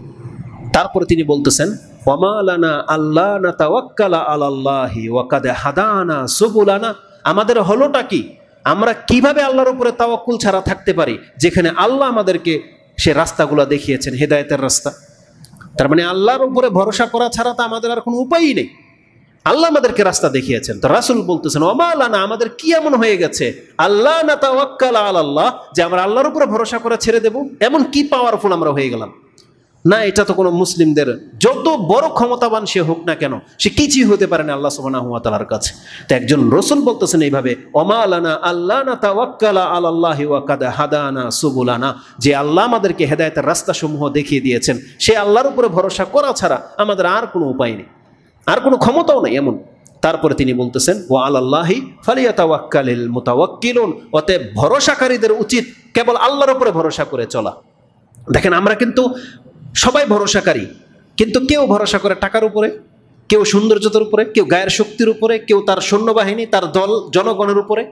তারপরে তিনি বলতেছেন, ওয়ামা লানা আল্লা নাতাওয়াক্কালা আলাল্লাহি ওয়া কাদ হাদানা সুবুলানা, আমাদের হলোটা কি, আমরা কিভাবে আল্লাহর উপরে তাওয়াক্কুল ছাড়া থাকতে পারি, যেখানে আল্লাহ আমাদেরকে সে রাস্তাগুলো দেখিয়েছেন, হেদায়েতের রাস্তা। তার মানে আল্লাহর উপরে ভরসা করা ছাড়া তো আমাদের আর কোনো উপায়ই নেই। আল্লাহ আমাদেরকে রাস্তা দেখিয়েছেন। তো রাসূল বলতেছেন, ওমা লানা, আমাদের কি এমন হয়ে গেছে, আল্লাহ নাতাওয়াক্কালা আলাল্লাহ, যে আমরা আল্লাহর উপরে ভরসা করে ছেড়ে দেব? এমন কি পাওয়ারফুল আমরা হয়ে গেলাম? না, এটা তো কোনো মুসলিমদের, যত বড় ক্ষমতাবান সে হোক না কেন, সে কিছুই হতে পারে না আল্লাহ সুবহানাহু ওয়া তাআলার কাছে। তো একজন রাসূল বলতেছেন এইভাবে, ওমা লানা আল্লা নাতাওয়াক্কালা আলাল্লাহি ওয়া কাদ হাদানা সুবুলানা, যে আল্লাহ আমাদেরকে হেদায়েতের রাস্তাসমূহ দেখিয়ে দিয়েছেন, সে আল্লাহর উপরে ভরসা করা ছাড়া আমাদের আর কোনো উপায় নেই, আর কোনো ক্ষমতাও নেই এমন। তারপরে তিনি বলতেছেন, ওয়া আলাল্লাহি ফালিয়াতাওয়াক্কালিল মুতাওয়াক্কিলুন, অতএব ভরসাকারীদের উচিত কেবল আল্লাহর উপরে ভরসা করে চলা। দেখেন, আমরা কিন্তু সবাই ভরসাকারী, কিন্তু কেউ ভরসা করে টাকার উপরে, কেউ সৌন্দর্যতার উপরে, কেউ গায়ের শক্তির উপরে, কেউ তার সৈন্যবাহিনী, তার দল, জনগণের উপরে।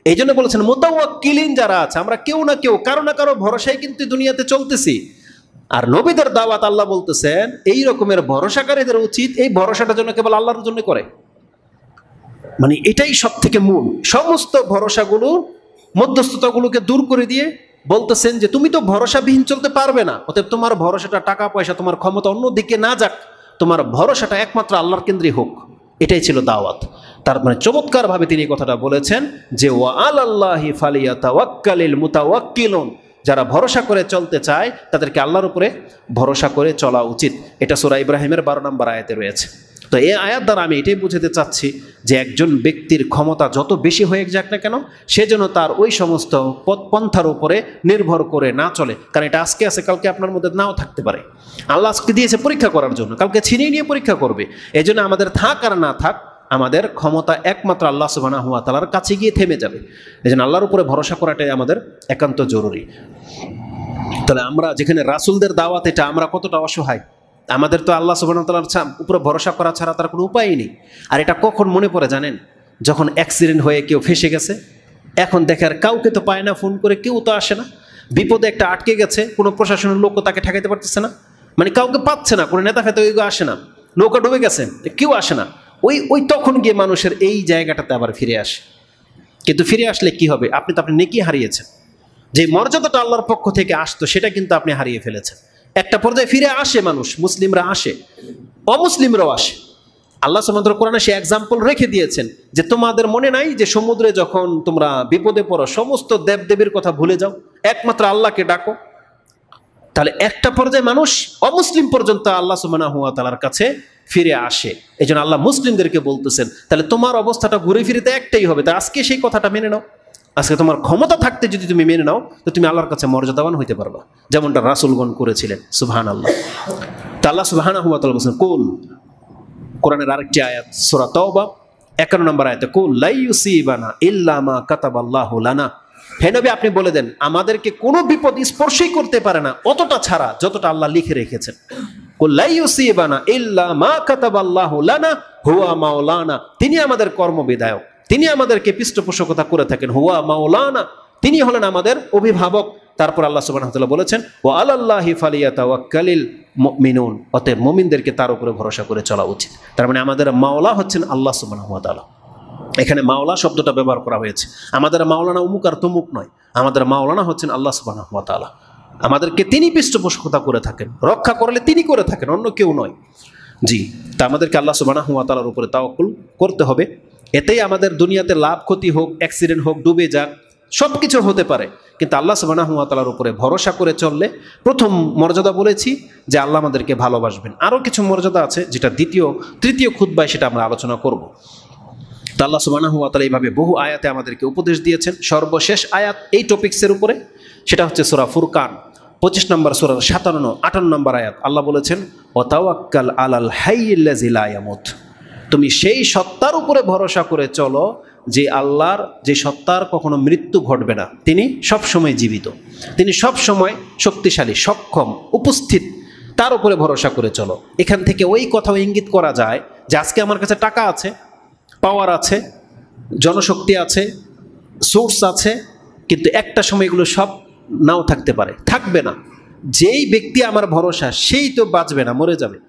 এই জন্য বলেছেন মুতাওয়াক্কিলিন যারা আছে, আমরা কেউ না কেউ কারো না কারো ভরসায় কিন্তু দুনিয়াতে চলতেছি। আর নবীদের দাওয়াত আল্লাহ বলতেছেন এই রকমের ভরসাকারীদের উচিত এই ভরসাটার জন্য কেবল আল্লাহর জন্য করে। মানে এটাই সব থেকে মূল, সমস্ত ভরসাগুলো, মধ্যস্থতাগুলোকে দূর করে দিয়ে বলতেছেন যে তুমি তো ভরসাবিহীন চলতে পারবে না, অতএব তোমার ভরসাটা টাকা পয়সা, তোমার ক্ষমতা অন্যদিকে না যাক, তোমার ভরসাটা একমাত্র আল্লাহর কেন্দ্রে হোক। এটাই ছিল দাওয়াত। তার মানে চমৎকারভাবে তিনি কথাটা বলেছেন যে ওয়া আলাল্লাহি ফালিয়াতাওয়াক্কালিল মুতাওয়াক্কিলুন, যারা ভরসা করে চলতে চায় তাদেরকে আল্লাহর উপরে ভরসা করে চলা উচিত। এটা সূরা ইব্রাহিমের 12 নম্বর আয়াতে রয়েছে। তো এই আয়াত দ্বারা আমি এটাই বুঝাতে চাচ্ছি যে একজন ব্যক্তির ক্ষমতা যত বেশি হয়ে যাক না কেন, সে যেন তার ওই সমস্ত পন্থার উপরে নির্ভর করে না চলে। কারণ এটা আজকে আছে, কালকে আপনার মধ্যে নাও থাকতে পারে। আল্লাহ আজকে দিয়েছে পরীক্ষা করার জন্য, কালকে ছিনিয়ে নিয়ে পরীক্ষা করবে। এই জন্য আমাদের থাক আর না থাক, আমাদের ক্ষমতা একমাত্র আল্লাহ সুবহানাহু ওয়া তাআলার কাছে গিয়ে থেমে যাবে। এই জন্য আল্লাহর উপরে ভরসা করাটাই আমাদের একান্ত জরুরি। তাহলে আমরা যেখানে রাসূলদের দাওয়াত, এটা আমরা কতটা অসহায়। আমাদের তো আল্লাহ সুবহানাহু ওয়া তাআলার উপরে ভরসা করা ছাড়া তার কোনো উপায়ই নেই। আর এটা কখন মনে পড়ে জানেন? যখন অ্যাক্সিডেন্ট হয়ে কেউ ফেসে গেছে, এখন দেখার কাউকে তো পায় না, ফোন করে কেউ তো আসে না। বিপদে একটা আটকে গেছে, কোনো প্রশাসনের লোকও তাকে ঠেকাইতে পারতেছে না, মানে কাউকে পাচ্ছে না, কোনো নেতা ফেতা ওইগুলো আসে না, নৌকা ডুবে গেছে কেউ আসে না। ওই তখন গিয়ে মানুষের এই জায়গাটাতে আবার ফিরে আসে। কিন্তু ফিরে আসলে কি হবে? আপনি তো আপনি নেকি হারিয়েছেন। যে মর্যাদাটা আল্লাহর পক্ষ থেকে আসতো সেটা কিন্তু আপনি হারিয়ে ফেলেছেন। একটা পর্যায়ে ফিরে আসে মানুষ, মুসলিমরা আসে, অমুসলিমরাও আসে। আল্লাহ সুবহানাহু ওয়া তাআলা কোরআনে সে এক্সাম্পল রেখে দিয়েছেন যে তোমাদের মনে নাই যে সমুদ্রে যখন তোমরা বিপদে পড়ো সমস্ত দেবদেবীর কথা ভুলে যাও, একমাত্র আল্লাহকে ডাকো। তাহলে একটা পর্যায়ে মানুষ অমুসলিম পর্যন্ত আল্লাহ সুবহানাহু ওয়া তাআলার কাছে ফিরে আসে। এই জন্য আল্লাহ মুসলিমদেরকে বলতেছেন তাহলে তোমার অবস্থাটা ঘুরে ফিরেতে একটাই হবে। তাই আজকে সেই কথাটা মেনে নাও। আজকে তোমার ক্ষমতা থাকতে যদি তুমি মেনে নাও, তো তুমি আল্লাহর কাছে মর্যাদাবান হইতে পারবা, যেমনটা রাসূলগণ করেছিলেন। সুবহানাল্লাহ। তা আল্লাহ সুবহানাহু ওয়া তাআলা বলেছেন কুল, কোরআনের আরেকটি আয়াত সূরা তাওবা 51 নম্বর আয়াতে, কুল লা ইউসিবানা ইল্লা মা কাতাবাল্লাহু লানা, হে নবী আপনি বলে দেন আমাদেরকে কোনো বিপদ স্পর্শই করতে পারে না অতটা ছাড়া যতটা আল্লাহ লিখে রেখেছেন। কুল লা ইউসিবানা ইল্লা মা কাতাবাল্লাহু লানা হুয়া মাওলানা, তিনি আমাদের কর্মবিধায়ক, তিনি আমাদেরকে পৃষ্ঠপোষকতা করে থাকেন। হুয়া মাওলানা, তিনি হলেন আমাদের অভিভাবক। তারপর আল্লাহ সুবহানাহু ওয়া তাআলা বলেছেন ওয়া আলাল্লাহি ফালিয়াতাওয়াক্কালিল মুমিনুন, অতএব মুমিনদেরকে তার উপরে ভরসা করে চলা উচিত। তার মানে আমাদের মাওলা হচ্ছেন আল্লাহ সুবহানাহু ওয়া তাআলা। এখানে মাওলা শব্দটা ব্যবহার করা হয়েছে। আমাদের মাওলানা অমুক আর তমুক নয়, আমাদের মাওলানা হচ্ছেন আল্লাহ সুবহানাহু ওয়া তাআলা। আমাদেরকে তিনি পৃষ্ঠপোষকতা করে থাকেন, রক্ষা করলে তিনি করে থাকেন, অন্য কেউ নয়। জি, তা আমাদেরকে আল্লাহ সুবহানাহু ওয়া তাআলার উপরে তাওয়াক্কুল করতে হবে। এতেই আমাদের দুনিয়াতে লাভ ক্ষতি হোক, অ্যাক্সিডেন্ট হোক, ডুবে যাক, সব কিছু হতে পারে, কিন্তু আল্লাহ সুবহানাহু ওয়া তাআলার উপরে ভরসা করে চললে প্রথম মর্যাদা বলেছি যে আল্লাহ আমাদেরকে ভালোবাসবেন। আরও কিছু মর্যাদা আছে যেটা তৃতীয় খুতবায় সেটা আমরা আলোচনা করব। তা আল্লাহ সুবহানাহু ওয়া তাআলা এইভাবে বহু আয়াতে আমাদেরকে উপদেশ দিয়েছেন। সর্বশেষ আয়াত এই টপিক্সের উপরে, সেটা হচ্ছে সূরা ফুরকান 25 নম্বর সূরার 57-58 নম্বর আয়াত। আল্লাহ বলেছেন ওয়া তাওয়াক্কাল আলাল হাইয়্যিল্লাযী লা ইয়ামুত, তুমি সেই সত্তার উপরে ভরসা করে চলো যে আল্লাহর, যে সত্তার কখনো মৃত্যু ঘটবে না, তিনি সবসময় জীবিত, তিনি সবসময় শক্তিশালী, সক্ষম, উপস্থিত, তার উপরে ভরসা করে চলো। এখান থেকে ওই কথাও ইঙ্গিত করা যায় যে আজকে আমার কাছে টাকা আছে, পাওয়ার আছে, জনশক্তি আছে, সোর্স আছে, কিন্তু একটা সময় এগুলো সব নাও থাকতে পারে, থাকবে না। যেই ব্যক্তি আমার ভরসা সেই তো বাঁচবে না, মরে যাবে।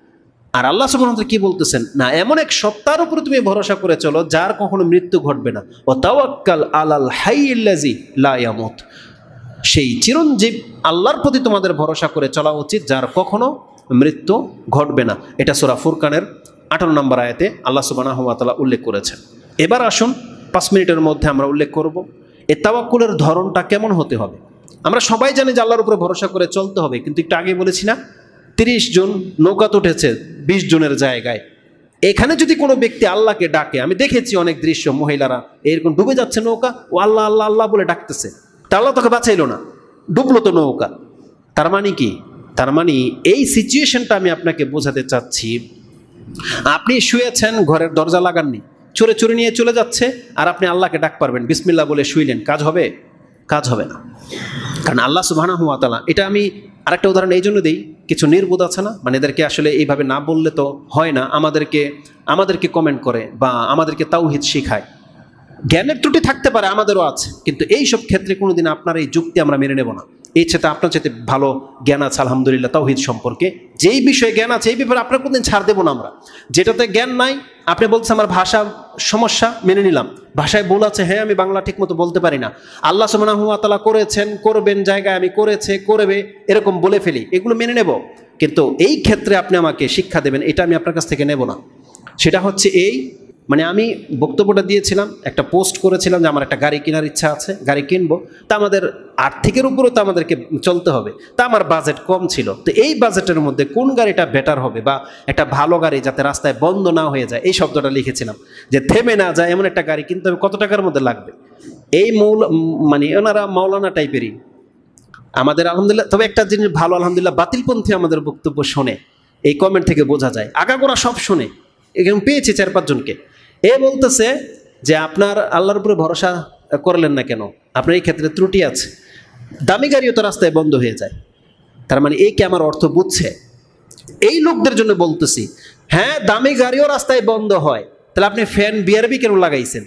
আর আল্লাহ সুবহানাহু ওয়া তাআলা কি বলতেছেন? না, এমন এক সত্তার উপরে তুমি ভরসা করে চলো যার কখনো মৃত্যু ঘটবে না। ওয়া তাওয়াক্কাল আলাল হাইয়্যিল্লাযী লা ইয়ামুত, সেই চিরঞ্জীব আল্লাহর প্রতি তোমাদের ভরসা করে চলা উচিত যার কখনো মৃত্যু ঘটবে না। এটা সূরা ফুরকানের 58 নম্বর আয়াতে আল্লাহ সুবহানাহু ওয়া তাআলা উল্লেখ করেছেন। এবার আসুন 5 মিনিটের মধ্যে আমরা উল্লেখ করব এই তাওয়াক্কুলের ধরনটা কেমন হতে হবে। আমরা সবাই জানি যে আল্লাহর উপরে ভরসা করে চলতে হবে, কিন্তু একটু আগে বলেছি না 30 জন নৌকাতে উঠেছে 20 জনের জায়গায়। এখানে যদি কোনো ব্যক্তি আল্লাহকে ডাকে, আমি দেখেছি অনেক দৃশ্য, মহিলারা এরকম ডুবে যাচ্ছে নৌকা, ও আল্লাহ আল্লাহ আল্লাহ বলে ডাকতেছে, তা আল্লাহ তোকে বাঁচাইলো না, ডুবলো তো নৌকা। তার মানে কি? তার মানে এই সিচুয়েশনটা আমি আপনাকে বোঝাতে চাচ্ছি। আপনি শুয়েছেন, ঘরের দরজা লাগাননি, চোরে চুরি নিয়ে চলে যাচ্ছে, আর আপনি আল্লাহকে ডাক পারবেন, বিসমিল্লাহ বলে শুইলেন, কাজ হবে? কাজ হবে না। কারণ আল্লাহ সুবহানাহু ওয়া তাআলা, এটা আমি আরেকটা উদাহরণ এই জন্য দিই, কিছু নির্বোধ আছে না, মানে এদেরকে আসলে এইভাবে না বললে তো হয় না, আমাদেরকে কমেন্ট করে বা আমাদেরকে তাওহীদ শেখায়। জ্ঞানের ত্রুটি থাকতে পারে, আমাদেরও আছে, কিন্তু এই সব ক্ষেত্রে কোনোদিন আপনার এই যুক্তি আমরা মেনে নেব না। এই চেয়ে আপনার চেয়ে ভালো জ্ঞান আছে আলহামদুলিল্লাহ তাওহীদ সম্পর্কে, যেই বিষয়ে জ্ঞান আছে এই ব্যাপারে আপনার কোনোদিন ছাড় দেবো না আমরা। যেটাতে জ্ঞান নাই, আপনি বলছেন আমার ভাষা সমস্যা, মেনে নিলাম, ভাষায় ভুল আছে, হ্যাঁ আমি বাংলা ঠিক মতো বলতে পারি না, আল্লাহ সুবহানাহু ওয়া তাআলা করেছেন, করবেন জায়গায় আমি করেছে করবে এরকম বলে ফেলি, এগুলো মেনে নেব। কিন্তু এই ক্ষেত্রে আপনি আমাকে শিক্ষা দেবেন, এটা আমি আপনার কাছ থেকে নেব না। সেটা হচ্ছে এই, মানে আমি বক্তব্যটা দিয়েছিলাম, একটা পোস্ট করেছিলাম যে আমার একটা গাড়ি কেনার ইচ্ছা আছে, গাড়ি কিনবো, তা আমাদের আর্থিকের উপরও তো আমাদেরকে চলতে হবে, তা আমার বাজেট কম ছিল, তো এই বাজেটের মধ্যে কোন গাড়িটা বেটার হবে বা একটা ভালো গাড়ি যাতে রাস্তায় বন্ধ না হয়ে যায়, এই শব্দটা লিখেছিলাম, যে থেমে না যায় এমন একটা গাড়ি কিনতে হবে, কত টাকার মধ্যে লাগবে। এই মানে ওনারা মাওলানা টাইপেরই আমাদের আলহামদুলিল্লাহ। তবে একটা জিনিস ভালো আলহামদুলিল্লাহ, বাতিলপন্থী আমাদের বক্তব্য শোনে, এই কমেন্ট থেকে বোঝা যায়, আগাগোড়া সব শোনে, এরকম পেয়েছি 4-5 জনকে। এ বলতেছে যে আপনার আল্লাহর উপরে ভরসা করলেন না কেন, আপনার এই ক্ষেত্রে ত্রুটি আছে, দামি গাড়িও তো রাস্তায় বন্ধ হয়ে যায়। তার মানে এই কি আমার অর্থ বুঝছে? এই লোকদের জন্য বলতেছি, হ্যাঁ দামি গাড়িও রাস্তায় বন্ধ হয়, তাহলে আপনি ফ্যান বিআরবি কেন লাগাইছেন,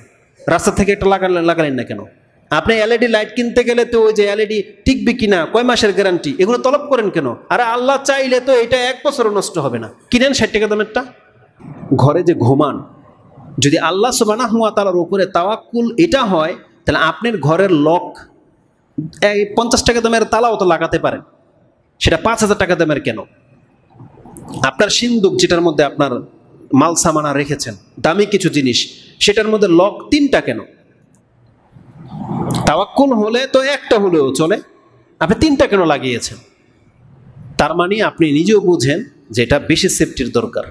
রাস্তা থেকে একটা লাগালেন না কেন? আপনি এলইডি লাইট কিনতে গেলে তো ওই যে এলইডি টিকবে কিনা, কয় মাসের গ্যারান্টি, এগুলো তলব করেন কেন? আরে আল্লাহ চাইলে তো এটা 1 বছরও নষ্ট হবে না, কিনেন 60 টাকা দামেরটা। ঘরে যে ঘুমান, যদি আল্লাহ সুবহানাহু ওয়া তাআলার উপরে তাওয়াক্কুল এটা হয়, তাহলে আপনার ঘরের লক 50 টাকা দামের তালাও তো লাগাতে পারেন, সেটা 5000 টাকা দামের কেন? আপনার সিন্দুক যেটার মধ্যে আপনার মাল সামানা রেখেছেন, দামি কিছু জিনিস, সেটার মধ্যে লক 3টা কেন? তাওয়াক্কুল হলে তো একটা হলেও চলে, আপনি 3টা কেন লাগিয়েছেন? তার মানে আপনি নিজেও বুঝেন যে এটা বেশি সেফটির দরকার।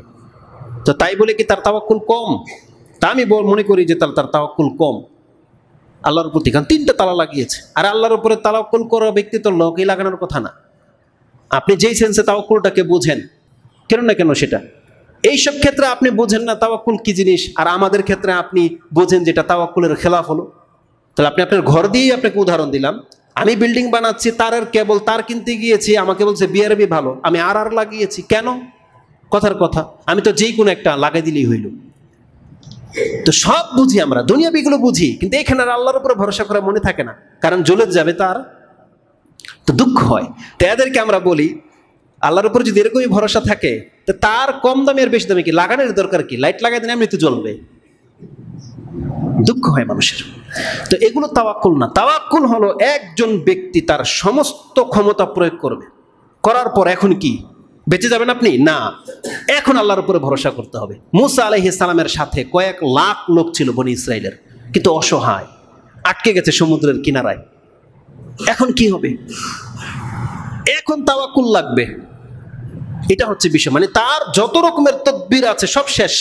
তো তাই বলে কি তার তাওয়াক্কুল কম? তা আমি মনে করি যে তার তাওয়াক্কুল কম আল্লাহর প্রতি, কারণ 3টা তালা লাগিয়েছে। আর আল্লাহর উপরে তাওয়াক্কুল করা ব্যক্তি তো লকই লাগানোর কথা না। আপনি যেই সেন্সে তাওয়াক্কুলটাকে বুঝেন, কেন না কেন সেটা, এইসব ক্ষেত্রে আপনি বোঝেন না তাওয়াক্কুল কি জিনিস, আর আমাদের ক্ষেত্রে আপনি বোঝেন যেটা তাওয়াক্কুলের খেলাফ হলো। তাহলে আপনি আপনার ঘর দিয়েই আপনাকে উদাহরণ দিলাম, আমি বিল্ডিং বানাচ্ছি, তারের কেবল তার কিনতে গিয়েছি, আমাকে বলছে বিআরবি ভালো, আমি আর লাগিয়েছি কেন? কথার কথা, আমি তো যেই কোনো একটা লাগাই দিলেই হইল। তো সব বুঝি আমরা, দুনিয়াবিগুলো বুঝি, কিন্তু এখানে আর আল্লাহর উপরে ভরসা করা মনে থাকে না, কারণ জ্বলে যাবে তার, তো দুঃখ হয়। তো এদেরকে আমরা বলি আল্লাহর উপরে যদি এরকমই ভরসা থাকে, তো তার কম দামি আর বেশি দামি কি লাগানোর দরকার কি? লাইট লাগাই দিন এমনি তো জ্বলবে। দুঃখ হয় মানুষের। তো এগুলো তাওয়াক্কুল না। তাওয়াক্কুল হলো একজন ব্যক্তি তার সমস্ত ক্ষমতা প্রয়োগ করবে, করার পর এখন কি বেঁচে যাবেন আপনি? না, এখন আল্লাহর উপরে ভরসা করতে হবে। মুসা আলাইহিস সালামের সাথে কয়েক লাখ লোক ছিল বনি ইসরাইলের, কিন্তু অসহায়, আটকে গেছে সমুদ্রের কিনারায়। এখন কি হবে? এখন তাওয়াক্কুল লাগবে, এটা হচ্ছে বিষয়। মানে তার যত রকমের তদবির আছে সব শেষ,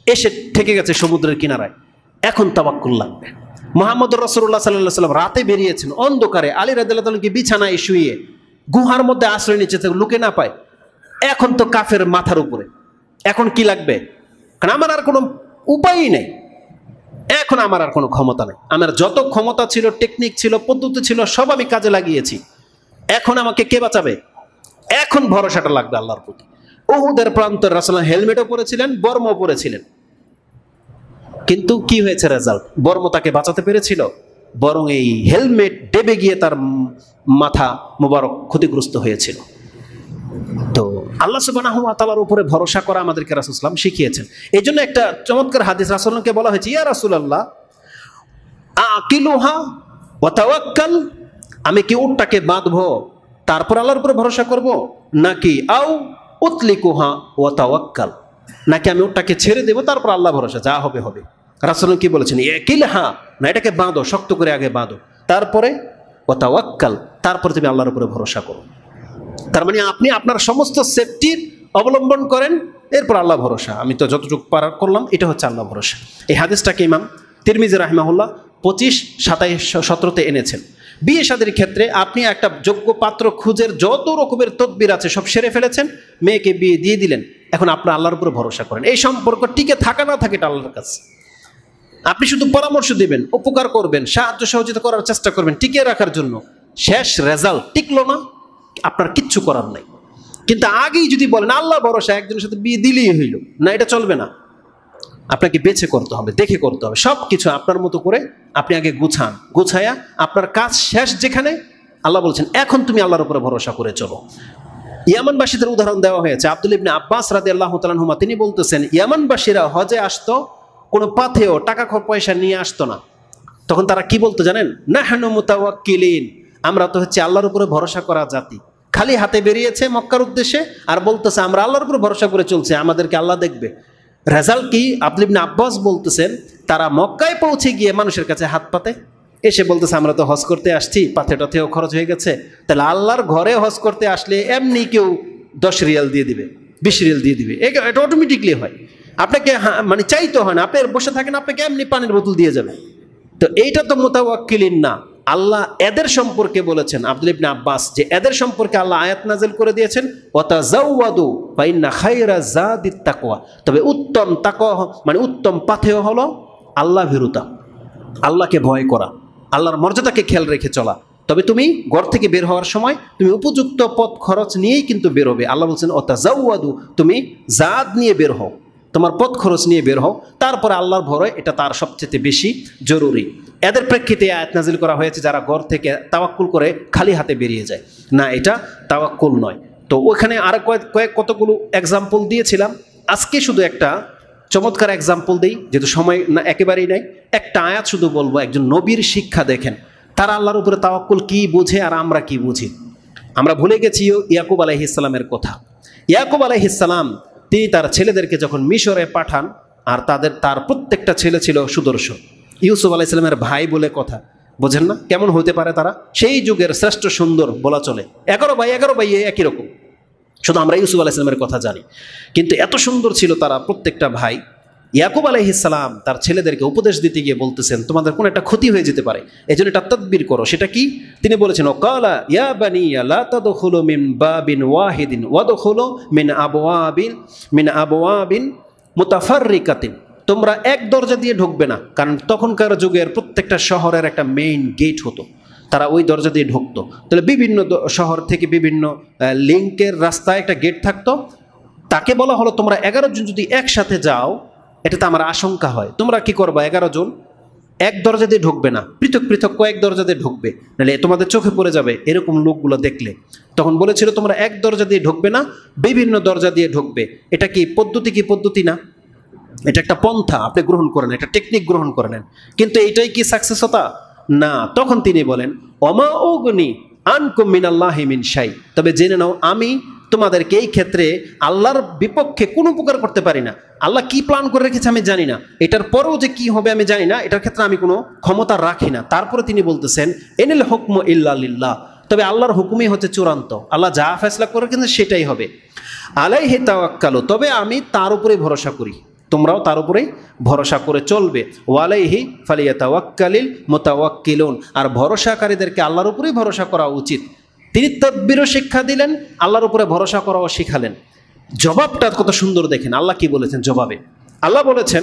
এসে ঠেকে গেছে সমুদ্রের কিনারায়, এখন তাওয়াক্কুল লাগবে। মুহাম্মদ রাসূলুল্লাহ সাল্লাল্লাহু আলাইহি ওয়াসাল্লাম রাতে বেরিয়েছেন অন্ধকারে, আলী রাদিয়াল্লাহু তাআলা কি বিছানায় শুয়ে গুহার মধ্যে আশ্রয় নিচ্ছে, লুকে না পায়। এখন তো কাফের মাথার উপরে, এখন কি লাগবে? কারণ আমার আর কোনো উপায়ই নেই, এখন আমার আর কোনো ক্ষমতা নেই। আমার যত ক্ষমতা ছিল, টেকনিক ছিল, পদ্ধতি ছিল, সব আমি কাজে লাগিয়েছি, এখন আমাকে কে বাঁচাবে? এখন ভরসাটা লাগবে আল্লাহর প্রতি। উহুদের প্রান্তরে রাসূলুল্লাহ হেলমেটও পরেছিলেন, বর্মও পরেছিলেন, কিন্তু কি হয়েছে রেজাল্ট? বর্ম তাকে বাঁচাতে পেরেছিল? বরং এই হেলমেট ডেবে গিয়ে তার মাথা মোবারক ক্ষতিগ্রস্ত হয়েছিল। তো আল্লাহ সুবহানাহু ওয়া তাআলার উপরে ভরসা করা আমাদেরকে রাসূল সাল্লাল্লাহু আলাইহি ওয়াসাল্লাম শিখিয়েছেন। এই জন্য একটা চমৎকার হাদিস রাসূলকে বলা হয়েছে, ইয়া রাসূলুল্লাহ আকিলুহা ওয়া তাওয়াক্কাল, আমি কি উটটাকে বাঁধবো তারপর আল্লাহর উপরে ভরসা করব, নাকি আও উতলিকুহা ওয়া তাওয়াক্কাল, নাকি আমি উটটাকে ছেড়ে দেবো তারপর আল্লাহ ভরসা, যা হবে হবে। রাসূল কি বলেছেন? একিলহা, না এটাকে বাঁধো, শক্ত করে আগে বাঁধো, তারপরে ওয়া তাওয়াক্কাল, তারপরে তুমি আল্লাহর উপরে ভরসা করো। তার মানে আপনি আপনার সমস্ত সেফটির অবলম্বন করেন, এরপর আল্লাহ ভরসা, আমি তো যতটুকু পারা করলাম, এটা হচ্ছে আল্লাহ ভরসা। এই হাদিসটাকে ইমাম তিরমিজি রাহিমাহুল্লাহ 25, 27, 17 এনেছেন। বিয়ে শাদীর ক্ষেত্রে আপনি একটা যোগ্য পাত্র খুঁজের যত রকমের তদবির আছে সব সেরে ফেলেছেন, মেয়েকে বিয়ে দিয়ে দিলেন, এখন আপনার আল্লাহর উপরে ভরসা করেন। এই সম্পর্ক টিকে থাকা না থাকে এটা আল্লাহর কাছে। আপনি শুধু পরামর্শ দিবেন, উপকার করবেন, সাহায্য সহযোগিতা করার চেষ্টা করবেন টিকিয়ে রাখার জন্য। শেষ রেজাল্ট টিকলো না, আপনার কিচ্ছু করার নাই। কিন্তু আগেই যদি বলেন আল্লাহ ভরসা, একজনের সাথে বিয়ে দিলেই হইল না, এটা চলবে না। আপনাকে বেছে করতে হবে, দেখে করতে হবে। সব কিছু আপনার মতো করে আপনি আগে গুছান, গুছায়া আপনার কাজ শেষ যেখানে, আল্লাহ বলছেন এখন তুমি আল্লাহর উপরে ভরসা করে চলো। ইয়ামানবাসীদের উদাহরণ দেওয়া হয়েছে। আব্দুল্লাহ ইবনে আব্বাস রাদিয়াল্লাহু তাআলা আনহুমা তিনি বলতেছেন, ইয়ামানবাসীরা হজে আসতো, কোনো পাথেও টাকা পয়সা নিয়ে আসতো না। তখন তারা কি বলতো জানেন? নাহনু মুতাওয়াক্কিলিন, আমরা তো হচ্ছে আল্লাহর উপরে ভরসা করা জাতি। খালি হাতে বেরিয়েছে মক্কার উদ্দেশ্যে আর বলতেছে আমরা আল্লাহর উপরে ভরসা করে চলছে, আমাদেরকে আল্লাহ দেখবে। রেজাল্ট কি? আব্দুল্লাহ ইবনে আব্বাস বলতেছেন, তারা মক্কায় পৌঁছে গিয়ে মানুষের কাছে হাত পাতে, এসে বলতেছে আমরা তো হজ করতে আসছি, পাথে টাথেও খরচ হয়ে গেছে, তাহলে আল্লাহর ঘরে হজ করতে আসলে এমনি কেউ 10 রিয়াল দিয়ে দিবে, 20 রিয়াল দিয়ে দিবে, এটা অটোমেটিকলি হয়। আপনাকে মানে চাইতে হয় না, আপনি বসে থাকেন, আপনাকে এমনি পানির বোতল দিয়ে যাবে। তো এইটা তো মুতাওয়াক্কিলিন না। আল্লাহ এদের সম্পর্কে বলেছেন, আব্দুল্লাহ ইবনে আব্বাস, যে এদের সম্পর্কে আল্লাহ আয়াত নাযিল করে দিয়েছেন, ওয়াতাজাওয়াদু ফাইন্না খায়রা যাদিত তাকওয়া, তবে উত্তম তাকওয়া মানে উত্তম পাথেয় হলো আল্লাহ ভীরুতা, আল্লাহকে ভয় করা, আল্লাহর মর্যাদাকে খেয়াল রেখে চলা। তবে তুমি ঘর থেকে বের হওয়ার সময় তুমি উপযুক্ত পথ খরচ নিয়েই কিন্তু বেরোবে। আল্লাহ বলছেন ওয়াতাজাওয়াদু, তুমি জাদ নিয়ে বের হও, তোমার পথ খরচ নিয়ে বের হও, তারপরে আল্লাহর ভয়, এটা তার সবচেয়ে বেশি জরুরি। এদের প্রেক্ষিতে আয়াত নাজিল করা হয়েছে যারা ঘর থেকে তাওয়াক্কুল করে খালি হাতে বেরিয়ে যায়, না এটা তাওয়াক্কুল নয়। তো ওখানে আর কতগুলো এক্সাম্পল দিয়েছিলাম, আজকে শুধু একটা চমৎকার এক্সাম্পল দিই, যেহেতু সময় না একেবারেই নাই। একটা আয়াত শুধু বলবো, একজন নবীর শিক্ষা দেখেন, তারা আল্লাহর উপরে তাওয়াক্কুল কি বুঝে আর আমরা কি বুঝি। আমরা ভুলে গেছি ইয়াকুব আলাইহিস সালামের কথা। ইয়াকুব আলাইহিস সালাম তিনি তার ছেলেদেরকে যখন মিশরে পাঠান, আর তার প্রত্যেকটা ছেলে ছিল সুদর্শন, ইউসুফ আলাইহিস সালামের ভাই বলে কথা, বোঝেন না কেমন হতে পারে তারা? সেই যুগের শ্রেষ্ঠ সুন্দর বলা চলে, 11 ভাই একই রকম, শুধু আমরা ইউসুফ আলাইহিস সালামের কথা জানি, কিন্তু এত সুন্দর ছিল তারা প্রত্যেকটা ভাই। ইয়াকুব আলাইহিস সালাম তার ছেলেদেরকে উপদেশ দিতে গিয়ে বলতেছেন, তোমাদের কোনো একটা ক্ষতি হয়ে যেতে পারে, এজন্য একটা তাদবির করো। সেটা কি? তিনি বলেছেন, ওয়াকালা ইয়া বানিয়া লা তাদখুলু মিন বাবিন ওয়াহিদিন ওয়াদখুলু মিন আবওয়াবিন মুতাফাররিকাতিন, তোমরা এক দরজা দিয়ে ঢুকবে না, কারণ তখনকার যুগের প্রত্যেকটা শহরের একটা মেইন গেট হতো, তারা ওই দরজা দিয়ে ঢুকতো। তাহলে বিভিন্ন শহর থেকে বিভিন্ন লিঙ্কের রাস্তায় একটা গেট থাকতো, তাকে বলা হলো তোমরা 11 জন যদি একসাথে যাও, এটাতে আমার আশঙ্কা হয়, তোমরা কি করবা? 11 জন এক দরজা দিয়ে ঢুকবে না, পৃথক পৃথক কয়েক দরজা দিয়ে ঢুকবে, নাহলে তোমাদের চোখে পড়ে যাবে এরকম লোকগুলো দেখলে। তখন বলেছিল তোমরা এক দরজা দিয়ে ঢুকবে না, বিভিন্ন দরজা দিয়ে ঢুকবে। এটা কি পদ্ধতি না, এটা একটা পন্থা আপনি গ্রহণ করেন, এটা টেকনিক গ্রহণ করে নেন, কিন্তু এইটাই কি সাকসেসতা না। তখন তিনি বলেন, ওমা উগনি আনকুম মিনাল্লাহি মিন শাই, তবে জেনে নাও আমি তোমাদেরকে এই ক্ষেত্রে আল্লাহর বিপক্ষে কোনো উপকার করতে পারি না। আল্লাহ কি প্ল্যান করে রেখেছে আমি জানি না, এটার পরেও যে কি হবে আমি জানি না, এটার ক্ষেত্রে আমি কোনো ক্ষমতা রাখি না। তারপরে তিনি বলতেছেন, এনিল হুকমু ইল্লা লিল্লাহ, তবে আল্লাহর হুকুমই হচ্ছে চূড়ান্ত, আল্লাহ যা ফেসলা করে কিন্তু সেটাই হবে। আলাইহি তাওয়াক্কালু, তবে আমি তার উপরেই ভরসা করি, তোমরাও তার উপরেই ভরসা করে চলবে। ওয়ালাইহি ফালিয়াতাওয়াক্কালিল মুতাওয়াক্কিলুন, আর ভরসাকারীদেরকে আল্লাহর উপরেই ভরসা করা উচিত। তিনি তাদবিরও শিক্ষা দিলেন, আল্লাহর উপরে ভরসা করাও শিখালেন। জবাবটা কত সুন্দর দেখেন, আল্লাহ কি বলেছেন জবাবে? আল্লাহ বলেছেন,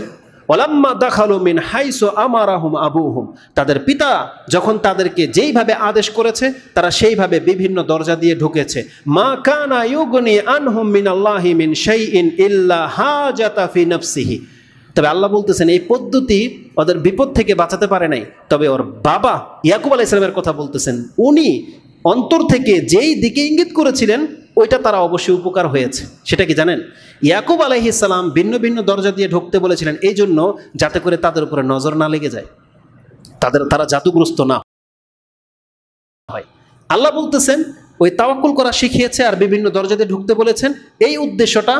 ওয়ালাম্মা দাখালু মিন হাইসু আমারাহুম আবুহুম, তাদের পিতা যখন তাদেরকে যেইভাবে আদেশ করেছে তারা সেইভাবে বিভিন্ন দরজা দিয়ে ঢুকেছে। মা কানা ইউগনি আনহুম মিনাল্লাহি মিন শাইইন ইল্লা হাজাতা ফি নাফসিহি, তবে আল্লাহ বলতেছেন এই পদ্ধতি ওদের বিপদ থেকে বাঁচাতে পারে নাই, তবে ওর বাবা ইয়াকুব আলাইহিস সালামের কথা বলতেছেন, উনি অন্তর থেকে যেই দিকে ইঙ্গিত করেছিলেন ওইটা তারা অবশ্যই উপকার হয়েছে। সেটা কি জানেন? ইয়াকুব আলাইহিস সালাম ভিন্ন ভিন্ন দরজা দিয়ে ঢুকতে বলেছিলেন এই জন্য যাতে করে তাদের উপরে নজর না লেগে যায়, তারা জাদুগ্রস্ত না হয়। আল্লাহ বলতেছেন ওই তাওয়াক্কুল করা শিখিয়েছে আর বিভিন্ন দরজা দিয়ে ঢুকতে বলেছেন, এই উদ্দেশ্যটা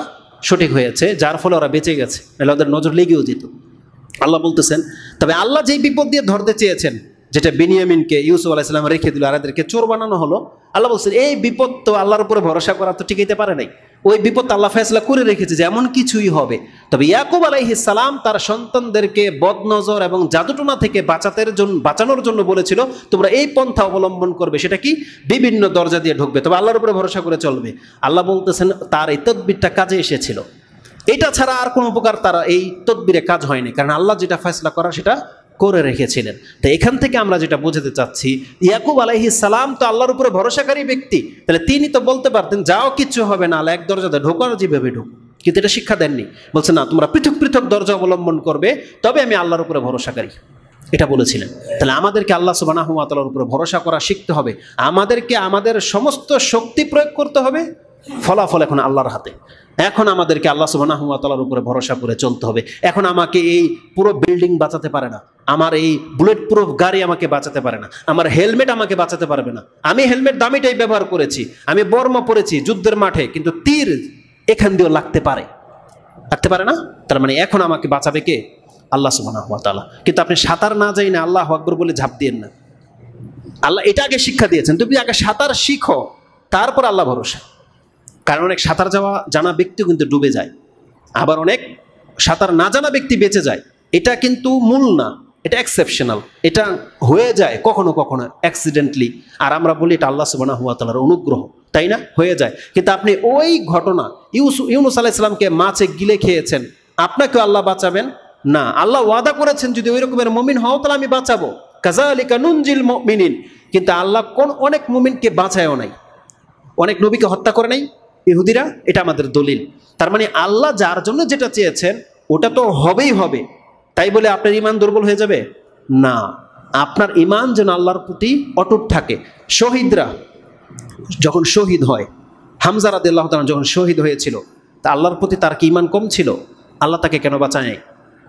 সঠিক হয়েছে, যার ফলে ওরা বেঁচে গেছে, নাহলে ওদের নজর লেগেও যেত। আল্লাহ বলতেছেন তবে আল্লাহ যেই বিপদ দিয়ে ধরতে চেয়েছেন, যেটা বিনিয়ামিনকে ইউসুফ আলাইহিস সালাম রেখে দিল আর এদেরকে চোর বানানো হলো, আল্লাহ বলছেন এই বিপদ তো আল্লাহর উপরে ভরসা করা তো টিকাইতে পারে নাই, ওই বিপদ আল্লাহ ফয়সালা করে রেখেছে যে এমন কিছুই হবে। তবে ইয়াকুব আলাইহিস সালাম তার সন্তানদেরকে বদনজর এবং জাদুটোনা থেকে বাঁচানোর জন্য বলেছিল তোমরা এই পন্থা অবলম্বন করবে, সেটা কি বিভিন্ন দরজা দিয়ে ঢুকবে, তবে আল্লাহর উপরে ভরসা করে চলবে। আল্লাহ বলতেছেন তার এই তদবিরটা কাজে এসেছিল, এটা ছাড়া আর কোনো উপকার তারা এই তদবিরে কাজ হয়নি, কারণ আল্লাহ যেটা ফয়সালা করার সেটা করে রেখেছিলেন। তো এখান থেকে আমরা যেটা বোঝাতে চাচ্ছি, ইয়াকুব আলাইহিস সালাম তো আল্লাহর উপরে ভরসাকারী ব্যক্তি, তাহলে তিনি তো বলতে পারতেন যাও কিচ্ছু হবে না, এক দরজাতে ঢোকো আর যেভাবে ঢোকো, কিন্তু এটা শিক্ষা দেননি। বলছে না, তোমরা পৃথক পৃথক দরজা অবলম্বন করবে, তবে আমি আল্লাহর উপরে ভরসাকারী, এটা বলেছিলেন। তাহলে আমাদেরকে আল্লাহ সুবহানাহু ওয়া তাআলার উপরে ভরসা করা শিখতে হবে, আমাদেরকে আমাদের সমস্ত শক্তি প্রয়োগ করতে হবে, ফলাফল এখন আল্লাহর হাতে। এখন আমাদেরকে আল্লাহ সুবহানাহু ওয়া তাআলার উপরে ভরসা করে চলতে হবে। এখন আমাকে এই পুরো বিল্ডিং বাঁচাতে পারে না, আমার এই বুলেট প্রুফ গাড়ি আমাকে বাঁচাতে পারে না, আমার হেলমেট আমাকে বাঁচাতে পারবে না। আমি হেলমেট দামিটাই ব্যবহার করেছি, আমি বর্ম পরেছি যুদ্ধের মাঠে, কিন্তু তীর এখান দিয়েও লাগতে পারে না। তার মানে এখন আমাকে বাঁচাবে কে? আল্লাহ সুবহানাহু ওয়া তাআলা। কিন্তু আপনি সাঁতার না যাই না আল্লাহু আকবার বলে ঝাঁপ দিয়েন না। আল্লাহ এটা আগে শিক্ষা দিয়েছেন, তুমি আগে সাঁতার শিখো, তারপর আল্লাহ ভরসা। কারণ অনেক সাঁতার জানা ব্যক্তিও কিন্তু ডুবে যায়, আবার অনেক সাঁতার না জানা ব্যক্তি বেঁচে যায়। এটা কিন্তু মূল না, এটা এক্সেপশনাল, এটা হয়ে যায় কখনো কখনো অ্যাক্সিডেন্টলি, আর আমরা বলি এটা আল্লাহ সুবহানাহু ওয়া তাআলার অনুগ্রহ, তাই না? হয়ে যায়। কিন্তু আপনি ওই ঘটনা ইউনূস আলাইহিস সালামকে মাছে গিলে খেয়েছেন, আপনাকেও আল্লাহ বাঁচাবেন না। আল্লাহ ওয়াদা করেছেন যদি ওই রকমের মুমিন হও তাহলে আমি বাঁচাবো, কাযালিকা নুনজিল মুমিনিন। কিন্তু আল্লাহ অনেক মুমিনকে বাঁচায়ও নাই, অনেক নবীকে হত্যা করে নাই ইহুদিরা, এটা আমাদের দলিল। তার মানে আল্লাহ যার জন্য যেটা চেয়েছেন ওটা তো হবেই হবে, তাই বলে আপনার ঈমান দুর্বল হয়ে যাবে না। আপনার ঈমান যেন আল্লাহর প্রতি অটুট থাকে। শহীদরা যখন শহীদ হয়, হামজা রাদিয়াল্লাহু তাআলা যখন শহীদ হয়েছিল, তা আল্লাহর প্রতি তার কি ঈমান কম ছিল? আল্লাহ তাকে কেন বাঁচায় নাই?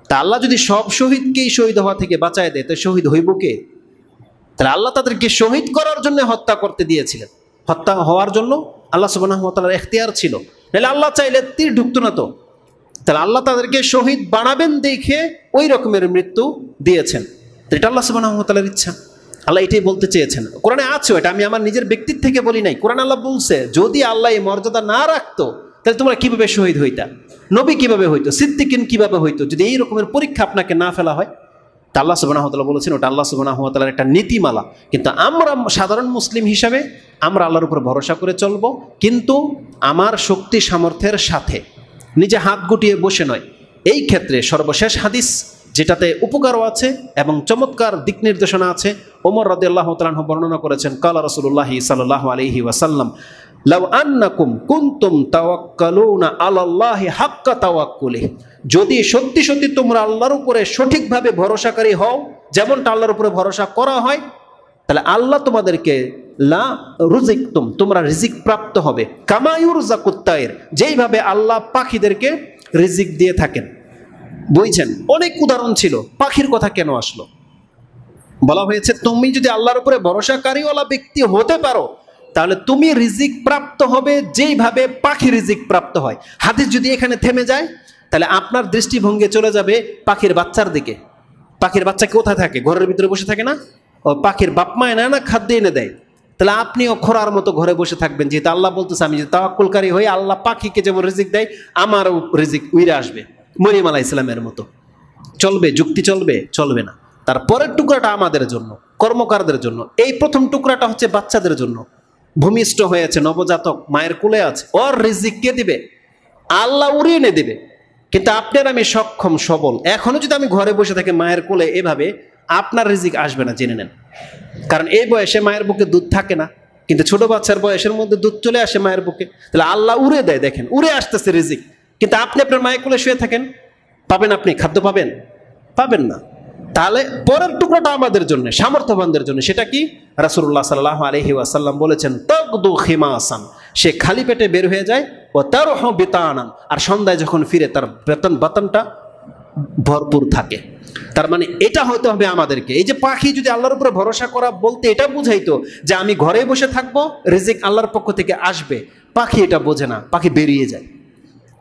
তা আল্লাহ যদি সব শহীদকেই শহীদ হওয়া থেকে বাঁচায় দেয়, তো শহীদ হইব কে? তাহলে আল্লাহ তাদেরকে শহীদ করার জন্য হত্যা করতে দিয়েছিলেন, হত্যা হওয়ার জন্য আল্লাহ সুবহানাহু ওয়া তাআলার এখতিয়ার ছিল, নাহলে আল্লাহ চাইলে তীর ঢুকতো না। তো তাহলে আল্লাহ তাদেরকে শহীদ বানাবেন দেখে ওই রকমের মৃত্যু দিয়েছেন, এটা আল্লাহ সুবহানাহু ওয়া তাআলার ইচ্ছা। আল্লাহ এটাই বলতে চেয়েছেন, কোরআনে আছে, এটা আমি আমার নিজের ব্যক্তিত্ব থেকে বলি নাই, কোরআন আল্লাহ বলছে যদি আল্লাহ এই মর্যাদা না রাখতো তাহলে তোমরা কিভাবে শহীদ হইতা, নবী কিভাবে হইতো, সিদ্দিকিন কিভাবে হইতো, যদি এই রকমের পরীক্ষা আপনাকে না ফেলা হয়। তা আল্লাহ সুবহানাহু ওয়া তাআলা বলেছেন ওটা আল্লাহ সুবহানাহু ওয়া তাআলার একটা নীতিমালা। কিন্তু আমরা সাধারণ মুসলিম হিসাবে আমরা আল্লাহর উপর ভরসা করে চলব, কিন্তু আমার শক্তি সামর্থ্যের সাথে, নিজে হাত গুটিয়ে বসে নয়। এই ক্ষেত্রে সর্বশেষ হাদিস যেটাতে উপকারও আছে এবং চমৎকার দিক নির্দেশনা আছে, ওমর রাদিয়াল্লাহু তাআলা আনহু বর্ণনা করেছেন, কালা রাসূলুল্লাহ সাল্লাল্লাহু আলাইহি ওয়াসাল্লাম লাউ আন্নাকুম কুনতুম তাওয়াক্কালুনা আলাল্লাহি হাক্কা তাওয়াক্কুলিহি, যদি সত্যি সত্যি তোমরা আল্লাহর উপরে সঠিকভাবে ভরসাকারী হও, যেমনটা আল্লাহর উপরে ভরসা করা হয়, তাহলে আল্লাহ তোমাদেরকে লা রুজিকতুম, তোমরা রিজিক প্রাপ্ত হবে, কামা ইউরজাকুত তায়র, যেইভাবে আল্লাহ পাখিদেরকে রিজিক দিয়ে থাকেন। বুঝছেন? অনেক উদাহরণ ছিল, পাখির কথা কেন আসলো? বলা হয়েছে তুমি যদি আল্লাহর উপরে ভরসাকারীওয়ালা ব্যক্তি হতে পারো তাহলে তুমি রিজিক প্রাপ্ত হবে যেইভাবে পাখি রিজিক প্রাপ্ত হয়। হাদিস যদি এখানে থেমে যায় তাহলে আপনার দৃষ্টিভঙ্গি চলে যাবে পাখির বাচ্চার দিকে। পাখির বাচ্চা কোথায় থাকে? ঘরের ভিতরে বসে থাকে না? ও পাখির বাপ মা এনে না খাদ্য এনে দেয়, তাহলে আপনিও খোরার মতো ঘরে বসে থাকবেন। যেহেতু আল্লাহ বলতেছে আমি যদি তাওয়াক্কুলকারী হই, আল্লাহ পাখিকে যেমন রিজিক দেয় আমারও রিজিক উইরে আসবে, মরিয়ম আলাইহিস সালামের মতো। চলবে? যুক্তি চলবে না। তারপরের টুকরাটা আমাদের জন্য, কর্মকারদের জন্য। এই প্রথম টুকরাটা হচ্ছে বাচ্চাদের জন্য। ভূমিষ্ঠ হয়েছে, নবজাতক মায়ের কোলে আছে, ওর রিজিক কে দিবে? আল্লাহ উড়িয়ে এনে দেবে। কিন্তু আপনার আমি সক্ষম সবল, এখনো যদি আমি ঘরে বসে থাকি মায়ের কোলে, এভাবে আপনার রিজিক আসবে না, জেনে নেন। কারণ এই বয়সে মায়ের বুকে দুধ থাকে না, কিন্তু ছোট বাচ্চার বয়সের মধ্যে দুধ চলে আসে মায়ের বুকে। তাহলে আল্লাহ উড়ে দেয়, দেখেন উড়ে আসতেছে রিজিক। কিন্তু আপনি আপনার মায়ের কোলে শুয়ে থাকেন, পাবেন আপনি খাদ্য? পাবেন না। তাহলে পরের টুকরাটা আমাদের জন্য, সামর্থ্যবানদের জন্য। সেটা কি? রাসূলুল্লাহ সাল্লাল্লাহু আলাইহি ওয়াসাল্লাম বলেছেন তাকদু খিমাসান, সে খালি পেটে বের হয়ে যায়, ও তারহু বিতানান, আর সন্ধ্যায় যখন ফিরে তার বেতনটা ভরপুর থাকে। তার মানে এটা হতে হবে আমাদেরকে। এই যে পাখি যদি আল্লাহর উপরে ভরসা করা বলতে এটা বুঝাইতো যে আমি ঘরে বসে থাকবো, রিজিক আল্লাহর পক্ষ থেকে আসবে। পাখি এটা বোঝে না, পাখি বেরিয়ে যায়,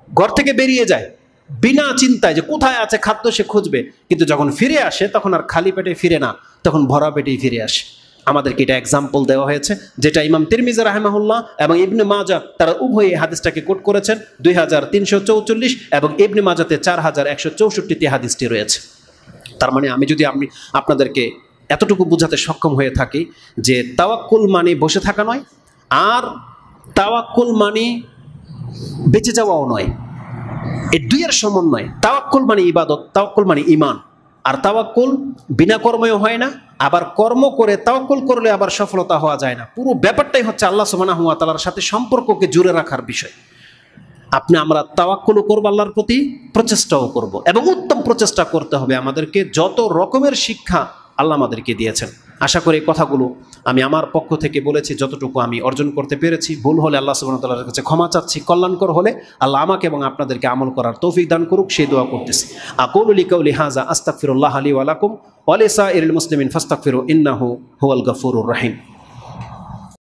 ঘর থেকে বেরিয়ে যায়। বিনা চিন্তায় যে কোথায় আছে খাদ্য সে খুঁজবে, কিন্তু যখন ফিরে আসে তখন আর খালি পেটে ফিরে না, তখন ভরা পেটেই ফিরে আসে। আমাদেরকে এটা এক্সাম্পল দেওয়া হয়েছে, যেটা ইমাম তিরমিজি রাহিমাহুল্লাহ এবং ইবনে মাজাহ তারা উভয়ই এই হাদিসটাকে কোট করেছেন 2344 এবং ইবনে মাজাহতে 4164 হাদিসটি রয়েছে। তার মানে আমি যদি আপনাদেরকে এতটুকু বোঝাতে সক্ষম হয়ে থাকি যে তাওয়াক্কুল মানে বসে থাকা নয়, আর তাওয়াক্কুল মানে বেঁচে যাওয়াও নয়, এই দুইয়ের সমন্বয়। তাওয়াক্কুল মানে ইবাদত, তাওয়াক্কুল মানে ঈমান। আর তাওয়াক্কুল বিনা কর্মেও হয় না, আবার কর্ম করে তাওয়াক্কুল করলে আবার সফলতা হওয়া যায় না। পুরো ব্যাপারটাই হচ্ছে আল্লাহ সুবহানাহু ওয়া তাআলার সাথে সম্পর্ককে জুড়ে রাখার বিষয়। আমরা তাওয়াক্কুলও করবো, আল্লাহর প্রতি প্রচেষ্টাও করব, এবং উত্তম প্রচেষ্টা করতে হবে আমাদেরকে। যত রকমের শিক্ষা আল্লাহ আমাদেরকে দিয়েছেন, আশা করি কথাগুলো আমি আমার পক্ষ থেকে বলেছি, যতটুকু আমি অর্জন করতে পেরেছি। ভুল হলে আল্লাহ সুবহানাহু ওয়া তাআলার কাছে ক্ষমা চাচ্ছি, কল্যাণকর হলে আল্লাহ আমাকে এবং আপনাদেরকে আমল করার তৌফিক দান করুক, সেই দোয়া করতেছি। আকুলু লিকাউলি হাযা আস্তাগফিরুল্লাহ লি ওয়া লাকুম ওয়া লিসাইরিল মুসলিমিন ফাস্তাগফিরু ইন্নাহু হুয়াল গফুরুর রহিম।